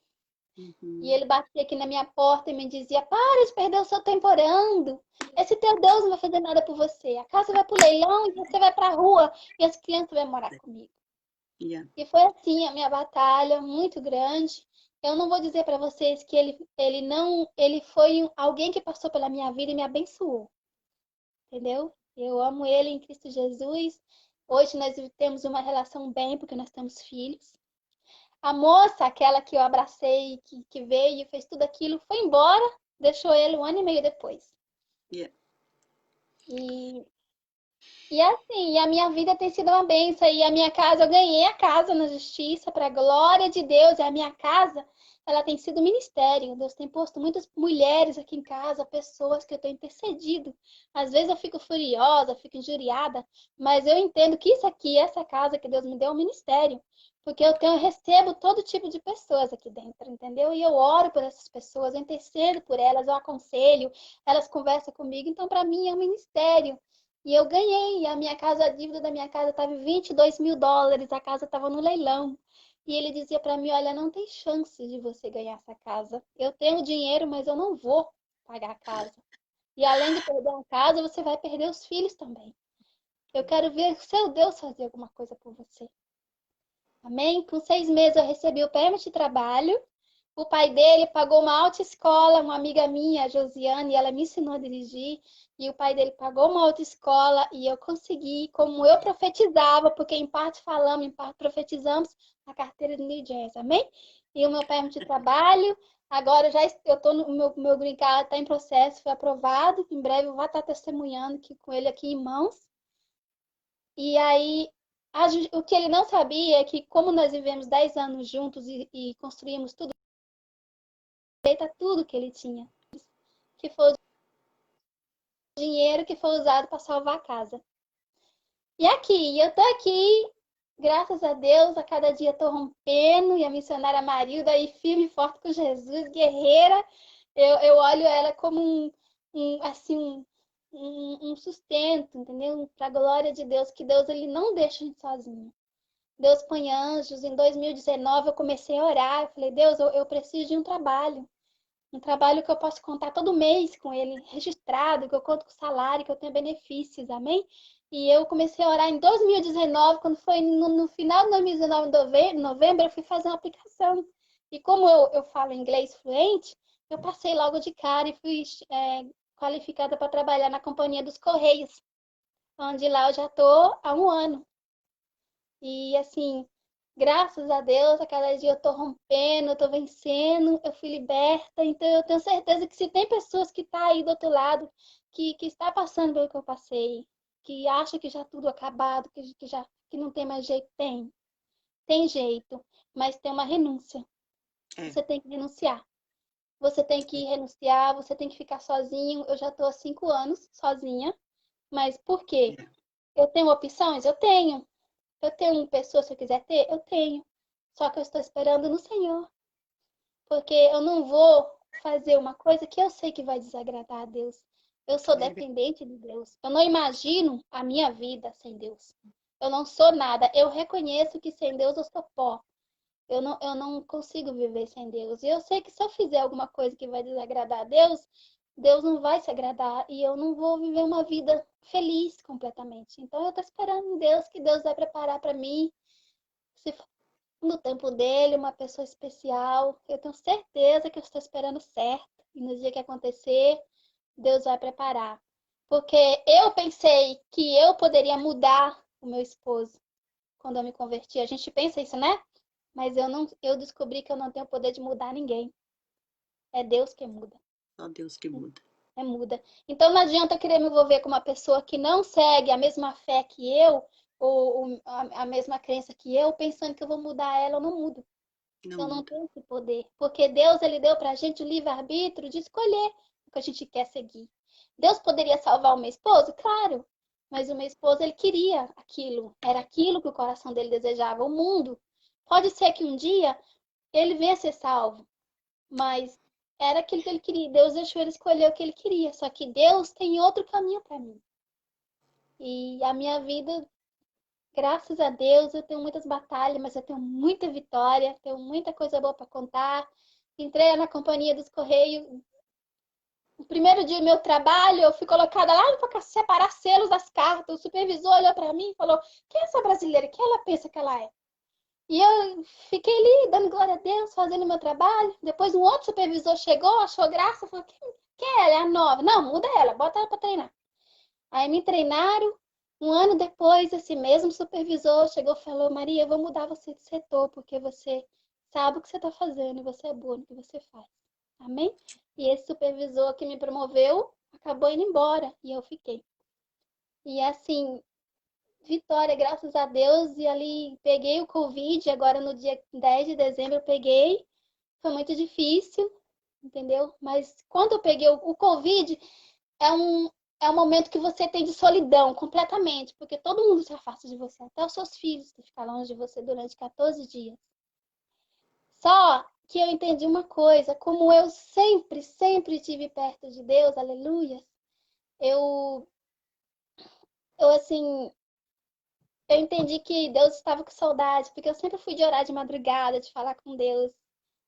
e Uhum. ele batia aqui na minha porta e me dizia: para de perder o seu tempo orando. Esse teu Deus não vai fazer nada por você. A casa vai pro leilão e você vai pra rua e as crianças vão morar comigo. Yeah. E foi assim a minha batalha, muito grande. Eu não vou dizer para vocês que ele foi alguém que passou pela minha vida e me abençoou, entendeu? Eu amo ele em Cristo Jesus. Hoje nós temos uma relação bem, porque nós temos filhos. A moça, aquela que eu abracei, que veio e fez tudo aquilo, foi embora, deixou ele 1 ano e meio depois. Yeah. E E assim, a minha vida tem sido uma bênção. E a minha casa, eu ganhei a casa na justiça, para a glória de Deus. E a minha casa, ela tem sido ministério. Deus tem posto muitas mulheres aqui em casa, pessoas que eu tenho intercedido. Às vezes eu fico furiosa, fico injuriada, mas eu entendo que isso aqui, essa casa que Deus me deu, é um ministério. Porque eu recebo todo tipo de pessoas aqui dentro, entendeu? E eu oro por essas pessoas, eu intercedo por elas, eu aconselho, elas conversam comigo. Então, para mim, é um ministério. E eu ganhei. A minha casa, a dívida da minha casa estava em US$ 22. A casa estava no leilão. E ele dizia para mim: olha, não tem chance de você ganhar essa casa. Eu tenho dinheiro, mas eu não vou pagar a casa. E além de perder a casa, você vai perder os filhos também. Eu quero ver o seu Deus fazer alguma coisa por você. Amém? Com 6 meses eu recebi o permit de trabalho. O pai dele pagou uma autoescola, uma amiga minha, a Josiane, ela me ensinou a dirigir. E o pai dele pagou uma autoescola e eu consegui, como eu profetizava, porque em parte falamos, em parte profetizamos, a carteira de New Jersey, amém? E o meu permit de trabalho, agora eu tô no meu green card está em processo, foi aprovado. Em breve eu vou estar testemunhando com ele aqui em mãos. E aí, o que ele não sabia é que, como nós vivemos 10 anos juntos e construímos tudo, tudo que ele tinha, que foi o dinheiro que foi usado para salvar a casa. E aqui, eu tô aqui, graças a Deus, a cada dia tô rompendo, e a missionária Marilda aí firme e forte com Jesus, guerreira. Eu olho ela como um sustento, entendeu? Para a glória de Deus, que Deus ele não deixa a gente sozinho. Deus põe anjos. Em 2019 eu comecei a orar, eu falei, Deus, eu preciso de um trabalho que eu posso contar todo mês com ele, registrado, que eu conto com salário, que eu tenho benefícios, amém? E eu comecei a orar em 2019, quando foi no final de 2019, em novembro, eu fui fazer uma aplicação. E como eu falo inglês fluente, eu passei logo de cara e fui qualificada para trabalhar na Companhia dos Correios, onde lá eu já estou há 1 ano. E assim, graças a Deus, a cada dia eu tô rompendo, eu tô vencendo, eu fui liberta. Então eu tenho certeza que se tem pessoas que tá aí do outro lado, que está passando pelo que eu passei, que acha que já tudo acabado, que não tem mais jeito, tem jeito, mas tem uma renúncia. É. Você tem que renunciar. Você tem que renunciar, você tem que ficar sozinho. Eu já tô há 5 anos sozinha, mas por quê? Eu tenho opções? Eu tenho. Eu tenho uma pessoa, se eu quiser ter, eu tenho. Só que eu estou esperando no Senhor. Porque eu não vou fazer uma coisa que eu sei que vai desagradar a Deus. Eu sou É. dependente de Deus. Eu não imagino a minha vida sem Deus. Eu não sou nada. Eu reconheço que sem Deus eu sou pó. Eu não consigo viver sem Deus. E eu sei que se eu fizer alguma coisa que vai desagradar a Deus, Deus não vai se agradar e eu não vou viver uma vida feliz completamente. Então eu estou esperando em Deus, que Deus vai preparar para mim. Se no tempo dele, uma pessoa especial. Eu tenho certeza que eu estou esperando certo. E no dia que acontecer, Deus vai preparar. Porque eu pensei que eu poderia mudar o meu esposo quando eu me converti. A gente pensa isso, né? Mas eu descobri que eu não tenho o poder de mudar ninguém. É Deus que muda. Só Deus que muda. É muda. Então não adianta eu querer me envolver com uma pessoa que não segue a mesma fé que eu, ou a mesma crença que eu, pensando que eu vou mudar ela, eu não mudo. Não Eu não muda. tenho esse poder. Porque Deus, ele deu pra gente o livre-arbítrio de escolher o que a gente quer seguir. Deus poderia salvar o meu esposo? Claro. Mas o meu esposo, ele queria aquilo. Era aquilo que o coração dele desejava. O mundo. Pode ser que um dia ele venha a ser salvo. Mas era aquilo que ele queria. Deus deixou ele escolher o que ele queria. Só que Deus tem outro caminho para mim. E a minha vida, graças a Deus, eu tenho muitas batalhas, mas eu tenho muita vitória, tenho muita coisa boa para contar. Entrei na companhia dos Correios. No primeiro dia do meu trabalho, eu fui colocada lá para separar selos das cartas. O supervisor olhou para mim e falou: quem é essa brasileira? Quem ela pensa que ela é? E eu fiquei ali, dando glória a Deus, fazendo meu trabalho. Depois um outro supervisor chegou, achou graça, falou: quem é ela? É a nova. Não, muda ela, bota ela para treinar. Aí me treinaram. Um ano depois, esse mesmo supervisor chegou e falou: Maria, eu vou mudar você de setor, porque você sabe o que você está fazendo e você é boa no que você faz. Amém? E esse supervisor que me promoveu acabou indo embora e eu fiquei. E assim, vitória, graças a Deus. E ali peguei o Covid, agora no dia 10 de dezembro eu peguei. Foi muito difícil, entendeu? Mas quando eu peguei o Covid, é um momento que você tem de solidão completamente, porque todo mundo se afasta de você, até os seus filhos que ficam longe de você durante 14 dias. Só que eu entendi uma coisa, como eu sempre, sempre estive perto de Deus, aleluia, eu, eu assim, eu entendi que Deus estava com saudade, porque eu sempre fui de orar de madrugada, de falar com Deus.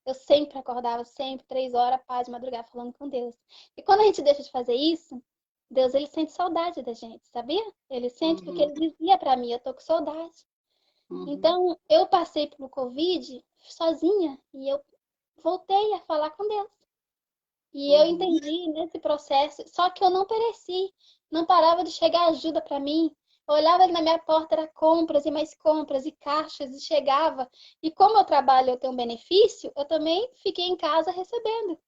Eu sempre acordava, sempre, 3 horas, paz, de madrugada, falando com Deus. E quando a gente deixa de fazer isso, Deus, ele sente saudade da gente, sabia? Ele sente, porque ele dizia pra mim: eu tô com saudade. Então, eu passei pelo Covid sozinha e eu voltei a falar com Deus. E eu entendi nesse processo, só que eu não pereci, não parava de chegar ajuda para mim. Eu olhava ali na minha porta, era compras e mais compras e caixas, e chegava. E como eu trabalho, eu tenho um benefício, eu também fiquei em casa recebendo,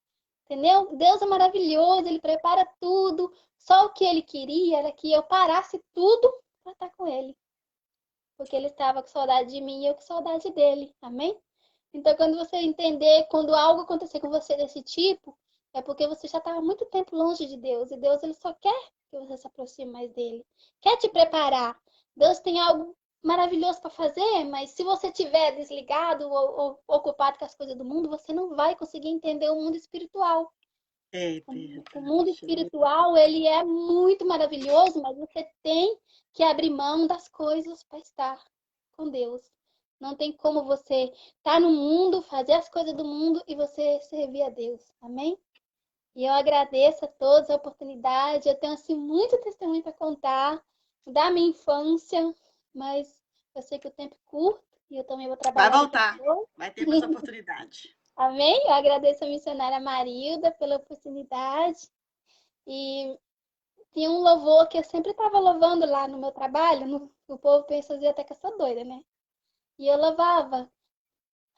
entendeu? Deus é maravilhoso, ele prepara tudo. Só o que ele queria era que eu parasse tudo para estar com ele. Porque ele estava com saudade de mim e eu com saudade dele, amém? Então, quando você entender, quando algo acontecer com você desse tipo, é porque você já estava muito tempo longe de Deus. E Deus, ele só quer que você se aproxime mais dele. Quer te preparar. Deus tem algo maravilhoso para fazer, mas se você estiver desligado ou ocupado com as coisas do mundo, você não vai conseguir entender o mundo espiritual. É O mundo verdade. espiritual, ele é muito maravilhoso, mas você tem que abrir mão das coisas para estar com Deus. Não tem como você estar no mundo, fazer as coisas do mundo e você servir a Deus. Amém? E eu agradeço a todos a oportunidade. Eu tenho assim muito testemunho para contar da minha infância, mas eu sei que o tempo é curto e eu também vou Vai trabalhar daqui a voltar. pouco. Vai ter mais oportunidade. Amém? Eu agradeço a missionária Marilda pela oportunidade. E tinha um louvor que eu sempre estava louvando lá no meu trabalho. O povo pensa assim, até que eu sou doida, né? E eu louvava.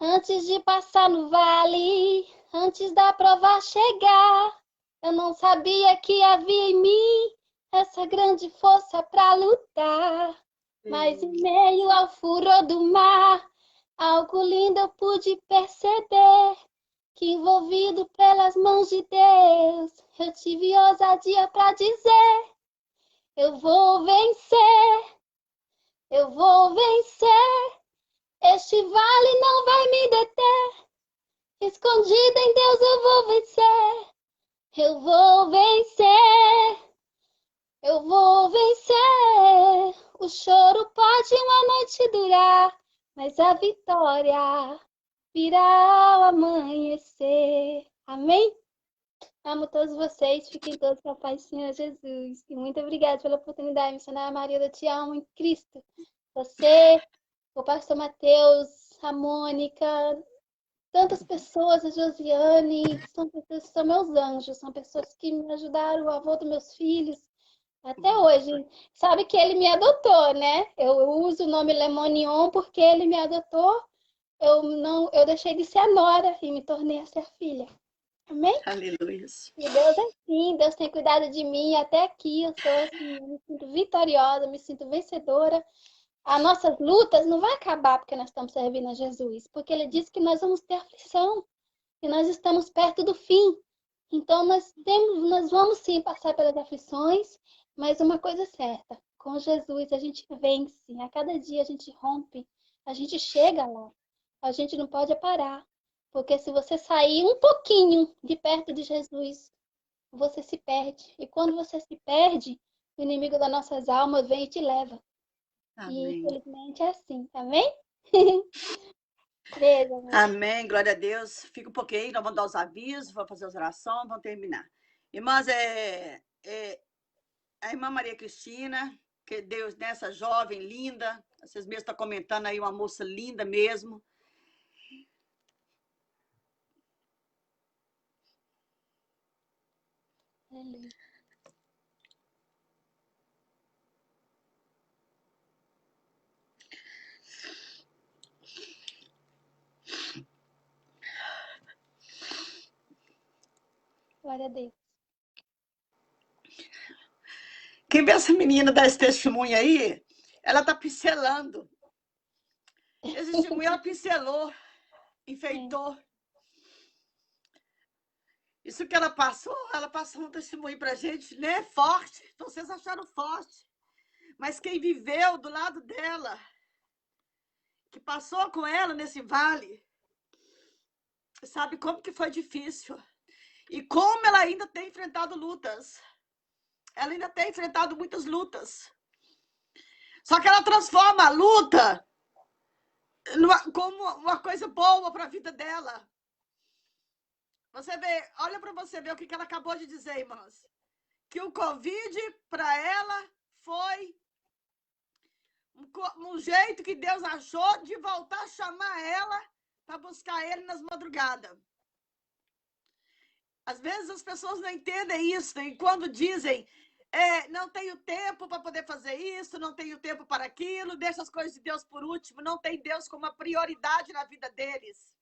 Antes de passar no vale, antes da prova chegar, eu não sabia que havia em mim essa grande força para lutar. Mas em meio ao furor do mar, algo lindo eu pude perceber, que envolvido pelas mãos de Deus, eu tive ousadia para dizer: eu vou vencer, eu vou vencer. Este vale não vai me deter. Escondida em Deus eu vou vencer. Eu vou vencer. Eu vou vencer. O choro pode uma noite durar, mas a vitória virá ao amanhecer. Amém? Amo todos vocês. Fiquem todos com a paz do Senhor Jesus. E muito obrigada pela oportunidade, missionária Maria. Eu te amo em Cristo. Você, o pastor Mateus, a Mônica, tantas pessoas, a Josiane, são pessoas que são meus anjos, são pessoas que me ajudaram, o avô dos meus filhos, até hoje. Sabe que ele me adotou, né? Eu uso o nome Lemonion porque ele me adotou. Eu deixei de ser a nora e me tornei a ser filha. Amém? Aleluia. E Deus é assim, Deus tem cuidado de mim até aqui. Eu sou assim, eu me sinto vitoriosa, me sinto vencedora. As nossas lutas não vai acabar porque nós estamos servindo a Jesus, porque ele disse que nós vamos ter aflição e nós estamos perto do fim. Então nós vamos sim passar pelas aflições, mas uma coisa é certa, com Jesus a gente vence, a cada dia a gente rompe, a gente chega lá. A gente não pode parar, porque se você sair um pouquinho de perto de Jesus, você se perde. E quando você se perde, o inimigo das nossas almas vem e te leva. E Amém. infelizmente é assim, tá bem? Beijo, amor. Amém, glória a Deus. Fica um pouquinho, nós vamos dar os avisos, vamos fazer as orações, vamos terminar. Irmãs, a irmã Maria Cristina, que Deus, nessa jovem linda, vocês mesmos estão comentando aí, uma moça linda mesmo. Aleluia. Glória a Deus. Quem vê essa menina dar esse testemunho aí, ela está pincelando. Esse testemunho ela pincelou, enfeitou. Isso que ela passou um testemunho pra gente, né? Forte. Então vocês acharam forte. Mas quem viveu do lado dela, que passou com ela nesse vale, sabe como que foi difícil. E como ela ainda tem enfrentado lutas. Ela ainda tem enfrentado muitas lutas. Só que ela transforma a luta como uma coisa boa para a vida dela. Você vê, olha para você ver o que ela acabou de dizer, irmãs. Que o Covid para ela foi um jeito que Deus achou de voltar a chamar ela para buscar ele nas madrugadas. Às vezes as pessoas não entendem isso, e quando dizem não tenho tempo para poder fazer isso, não tenho tempo para aquilo, deixa as coisas de Deus por último, não tem Deus como uma prioridade na vida deles.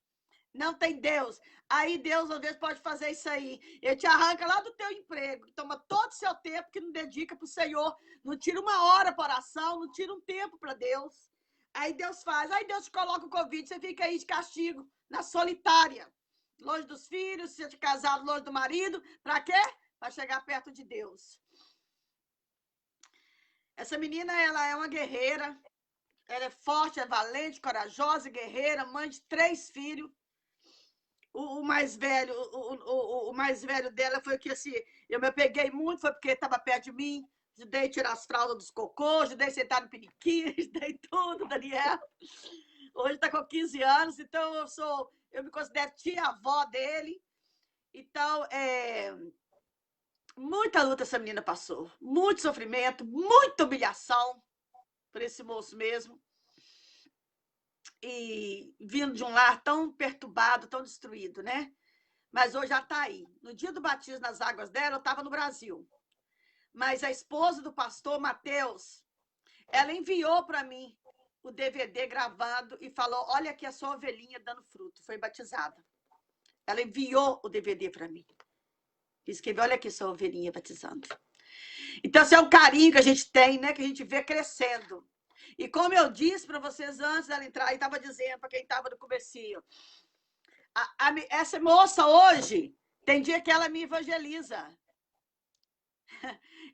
Não tem Deus. Aí Deus, às vezes, pode fazer isso aí. Ele te arranca lá do teu emprego, toma todo o seu tempo que não dedica para o Senhor, não tira uma hora para oração, não tira um tempo para Deus. Aí Deus faz, aí Deus te coloca o convite, você fica aí de castigo, na solitária, longe dos filhos, se de casado, longe do marido. Para quê? Para chegar perto de Deus. Essa menina, ela é uma guerreira, ela é forte, é valente, corajosa, guerreira, mãe de 3 filhos. O mais velho, o mais velho dela foi que assim, eu me apeguei muito, foi porque estava perto de mim, ajudei a tirar as fraldas dos cocôs, ajudei a sentar no piniquinho, ajudei tudo, Daniel. Hoje está com 15 anos, então eu me considero tia-avó dele. Então, muita luta essa menina passou, muito sofrimento, muita humilhação por esse moço mesmo. E vindo de um lar tão perturbado, tão destruído, né? Mas hoje já está aí. No dia do batismo nas águas dela, eu estava no Brasil. Mas a esposa do pastor Mateus, ela enviou para mim o DVD gravado e falou, olha aqui a sua ovelhinha dando fruto, foi batizada. Ela enviou o DVD para mim. Escreveu, olha aqui a sua ovelhinha batizando. Então, esse é um carinho que a gente tem, né? Que a gente vê crescendo. E como eu disse para vocês antes dela entrar, e estava dizendo para quem estava no comecinho, essa moça hoje, tem dia que ela me evangeliza.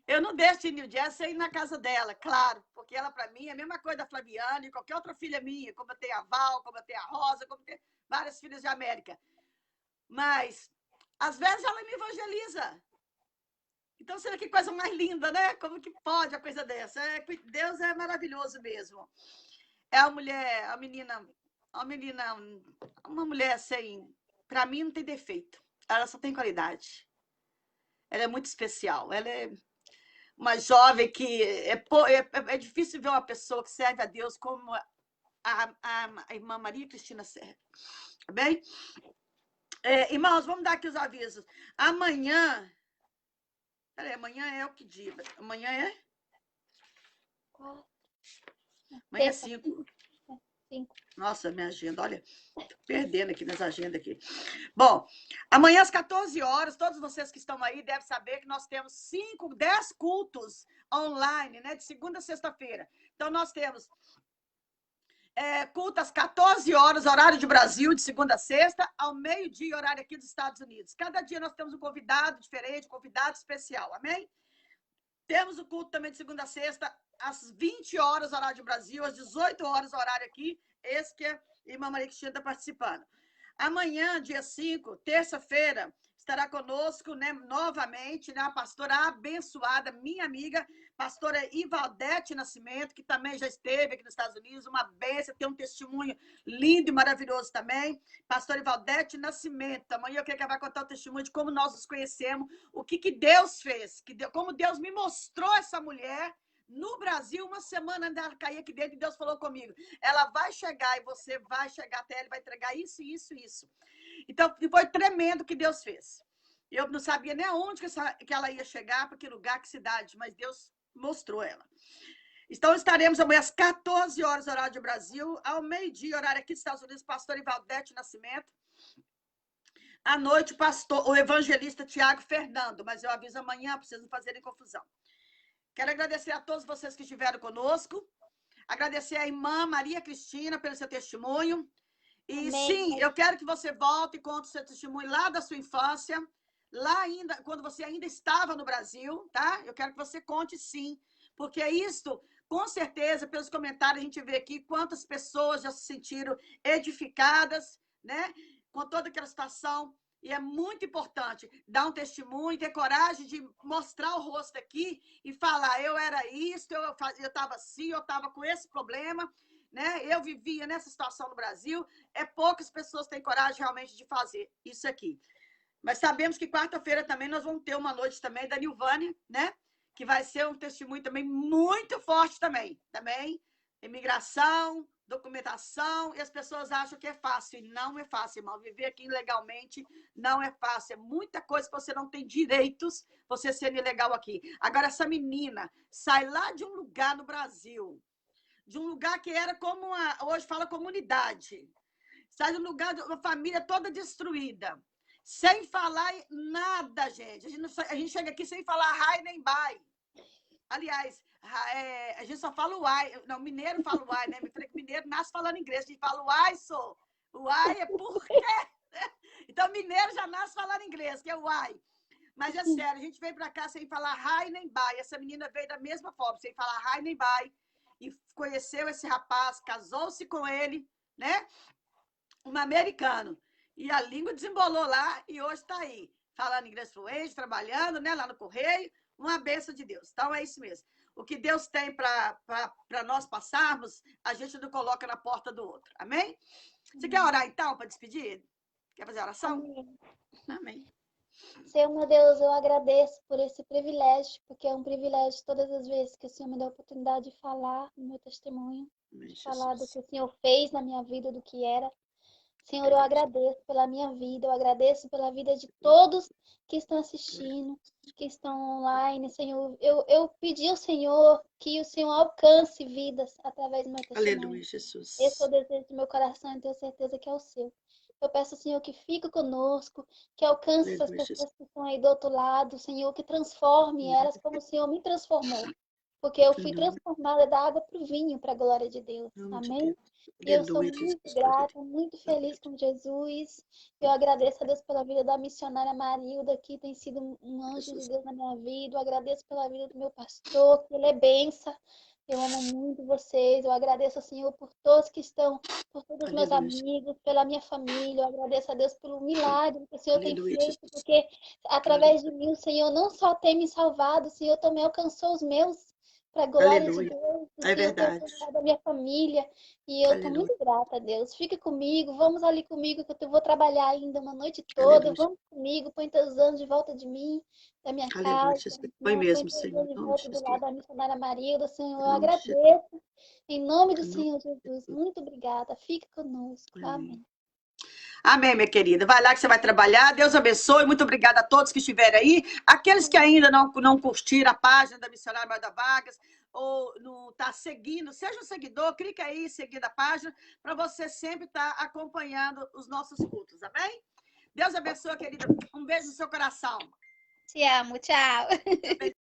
Eu não deixo de New Jersey ir na casa dela, claro, porque ela, para mim, é a mesma coisa da Flaviana e qualquer outra filha minha, como eu tenho a Val, como eu tenho a Rosa, como eu tenho várias filhas de América. Mas, às vezes, ela me evangeliza. Então, será que coisa mais linda, né? Como que pode a coisa dessa? Deus é maravilhoso mesmo. É uma mulher, uma mulher assim, para mim não tem defeito. Ela só tem qualidade. Ela é muito especial. Ela é uma jovem que é difícil ver uma pessoa que serve a Deus como a irmã Maria Cristina Serra. Tá bem? Irmãos, vamos dar aqui os avisos. Amanhã... Peraí, amanhã é o que dia? Amanhã é? Amanhã é 5. 5. Nossa, minha agenda, olha, perdendo aqui nas agendas aqui. Bom, amanhã às 14 horas, todos vocês que estão aí devem saber que nós temos 10 cultos online, né? De segunda a sexta-feira. Então, nós temos culto às 14 horas, horário de Brasil, de segunda a sexta, ao meio-dia, horário aqui dos Estados Unidos. Cada dia nós temos um convidado diferente, convidado especial, amém? Temos o culto também de segunda a sexta, às 20 horas, horário de Brasil, às 18 horas, horário aqui. Esse que a irmã Maria Cristina está participando. Amanhã, dia 5, terça-feira, estará conosco, né, novamente, né, a pastora abençoada, minha amiga, pastora Ivaldete Nascimento, que também já esteve aqui nos Estados Unidos, uma bênção, tem um testemunho lindo e maravilhoso também. Pastora Ivaldete Nascimento, amanhã eu creio que ela vai contar o testemunho de como nós nos conhecemos, o que Deus fez, como Deus me mostrou essa mulher no Brasil, uma semana antes dela cair aqui dentro, e Deus falou comigo, ela vai chegar e você vai chegar até ela, vai entregar isso, isso, isso. Então, foi tremendo o que Deus fez. Eu não sabia nem aonde que ela ia chegar, para que lugar, que cidade, mas Deus mostrou ela. Então, estaremos amanhã às 14 horas, horário de Brasil, ao meio-dia, horário aqui dos Estados Unidos, pastor Ivaldete Nascimento. À noite, o evangelista Tiago Fernando, mas eu aviso amanhã, para vocês não fazerem confusão. Quero agradecer a todos vocês que estiveram conosco, agradecer à irmã Maria Cristina pelo seu testemunho. E Amém. sim, eu quero que você volte e conte o seu testemunho lá da sua infância, lá ainda, quando você ainda estava no Brasil, tá? Eu quero que você conte sim, porque isso, com certeza, pelos comentários, a gente vê aqui quantas pessoas já se sentiram edificadas, né? Com toda aquela situação. E é muito importante dar um testemunho, ter coragem de mostrar o rosto aqui e falar, eu era isso, eu estava assim, eu estava com esse problema, né? Eu vivia nessa situação no Brasil. Poucas pessoas têm coragem realmente de fazer isso aqui. Mas sabemos que quarta-feira também nós vamos ter uma noite também da Nilvânia, né? Que vai ser um testemunho também muito forte também. Imigração, documentação, e as pessoas acham que é fácil. E não é fácil, irmão. Viver aqui ilegalmente não é fácil. É muita coisa que você não tem direitos, você sendo ilegal aqui. Agora, essa menina sai lá de um lugar no Brasil, de um lugar que era como hoje fala comunidade. Sai de um lugar de uma família toda destruída. Sem falar nada, gente. A gente chega aqui sem falar rai nem bai. Aliás, a gente só fala o ai. Não, mineiro fala o ai, né? Me falei que mineiro nasce falando inglês. A gente fala o ai, sou. O ai é por quê? Então, mineiro já nasce falando inglês, que é o ai. Mas é sério, a gente veio pra cá sem falar rai nem bai. Essa menina veio da mesma forma, sem falar rai nem bai. E conheceu esse rapaz, casou-se com ele, né? Um americano. E a língua desembolou lá e hoje está aí, falando inglês fluente, trabalhando, né, lá no Correio, uma bênção de Deus. Então, é isso mesmo. O que Deus tem para nós passarmos, a gente não coloca na porta do outro. Amém? Você quer orar, então, para despedir? Quer fazer oração? Amém. Amém. Senhor, meu Deus, eu agradeço por esse privilégio, porque é um privilégio todas as vezes que o Senhor me dá a oportunidade de falar no meu testemunho, Amém, de falar do Jesus. que o Senhor fez na minha vida, do que era. Senhor, eu agradeço pela minha vida, eu agradeço pela vida de todos que estão assistindo, que estão online, Senhor. Eu pedi ao Senhor que o Senhor alcance vidas através do meu testemunho. Aleluia, Jesus. Esse é o desejo do meu coração e tenho certeza que é o seu. Eu peço, Senhor, que fique conosco, que alcance essas Aleluia, Jesus. pessoas que estão aí do outro lado, Senhor, que transforme elas como o Senhor me transformou. Porque eu fui Aleluia. transformada da água para o vinho, para a glória de Deus. Em nome de Amém? Deus. E eu sou Aleluia, muito Jesus. grata, muito feliz com Jesus. Eu agradeço a Deus pela vida da missionária Marilda, que tem sido um anjo de Deus na minha vida. Eu agradeço pela vida do meu pastor, que ele é bênção. Eu amo muito vocês. Eu agradeço ao Senhor por todos que estão, por todos os meus Aleluia. amigos, pela minha família. Eu agradeço a Deus pelo milagre que o Senhor tem Aleluia, feito, Jesus. porque através de mim o Senhor não só tem me salvado, o Senhor também alcançou os meus. para a glória de Aleluia. Deus, do É Senhor ter verdade. alcançado a minha família. E eu estou Aleluia. muito grata a Deus. Fica comigo, vamos ali comigo, que eu vou trabalhar ainda uma noite toda. Aleluia. Vamos comigo, põe teus anjos de volta de mim, da minha Aleluia, casa, Jesus. Põe né? Põe mesmo, teus Senhor. anjos Em de nome de volta do Jesus. lado da missionária Marilda, Senhor. Eu Em nome de Jesus. agradeço. Em nome do Em nome Senhor de Jesus. Jesus. Muito obrigada. Fica conosco. Amém. Amém. Amém, minha querida. Vai lá que você vai trabalhar. Deus abençoe. Muito obrigada a todos que estiveram aí. Aqueles que ainda não curtiram a página da Missionária Maria da Vargas ou não está seguindo, seja um seguidor, clica aí em seguir a página para você sempre estar acompanhando os nossos cultos. Amém? Deus abençoe, querida. Um beijo no seu coração. Te amo. Tchau.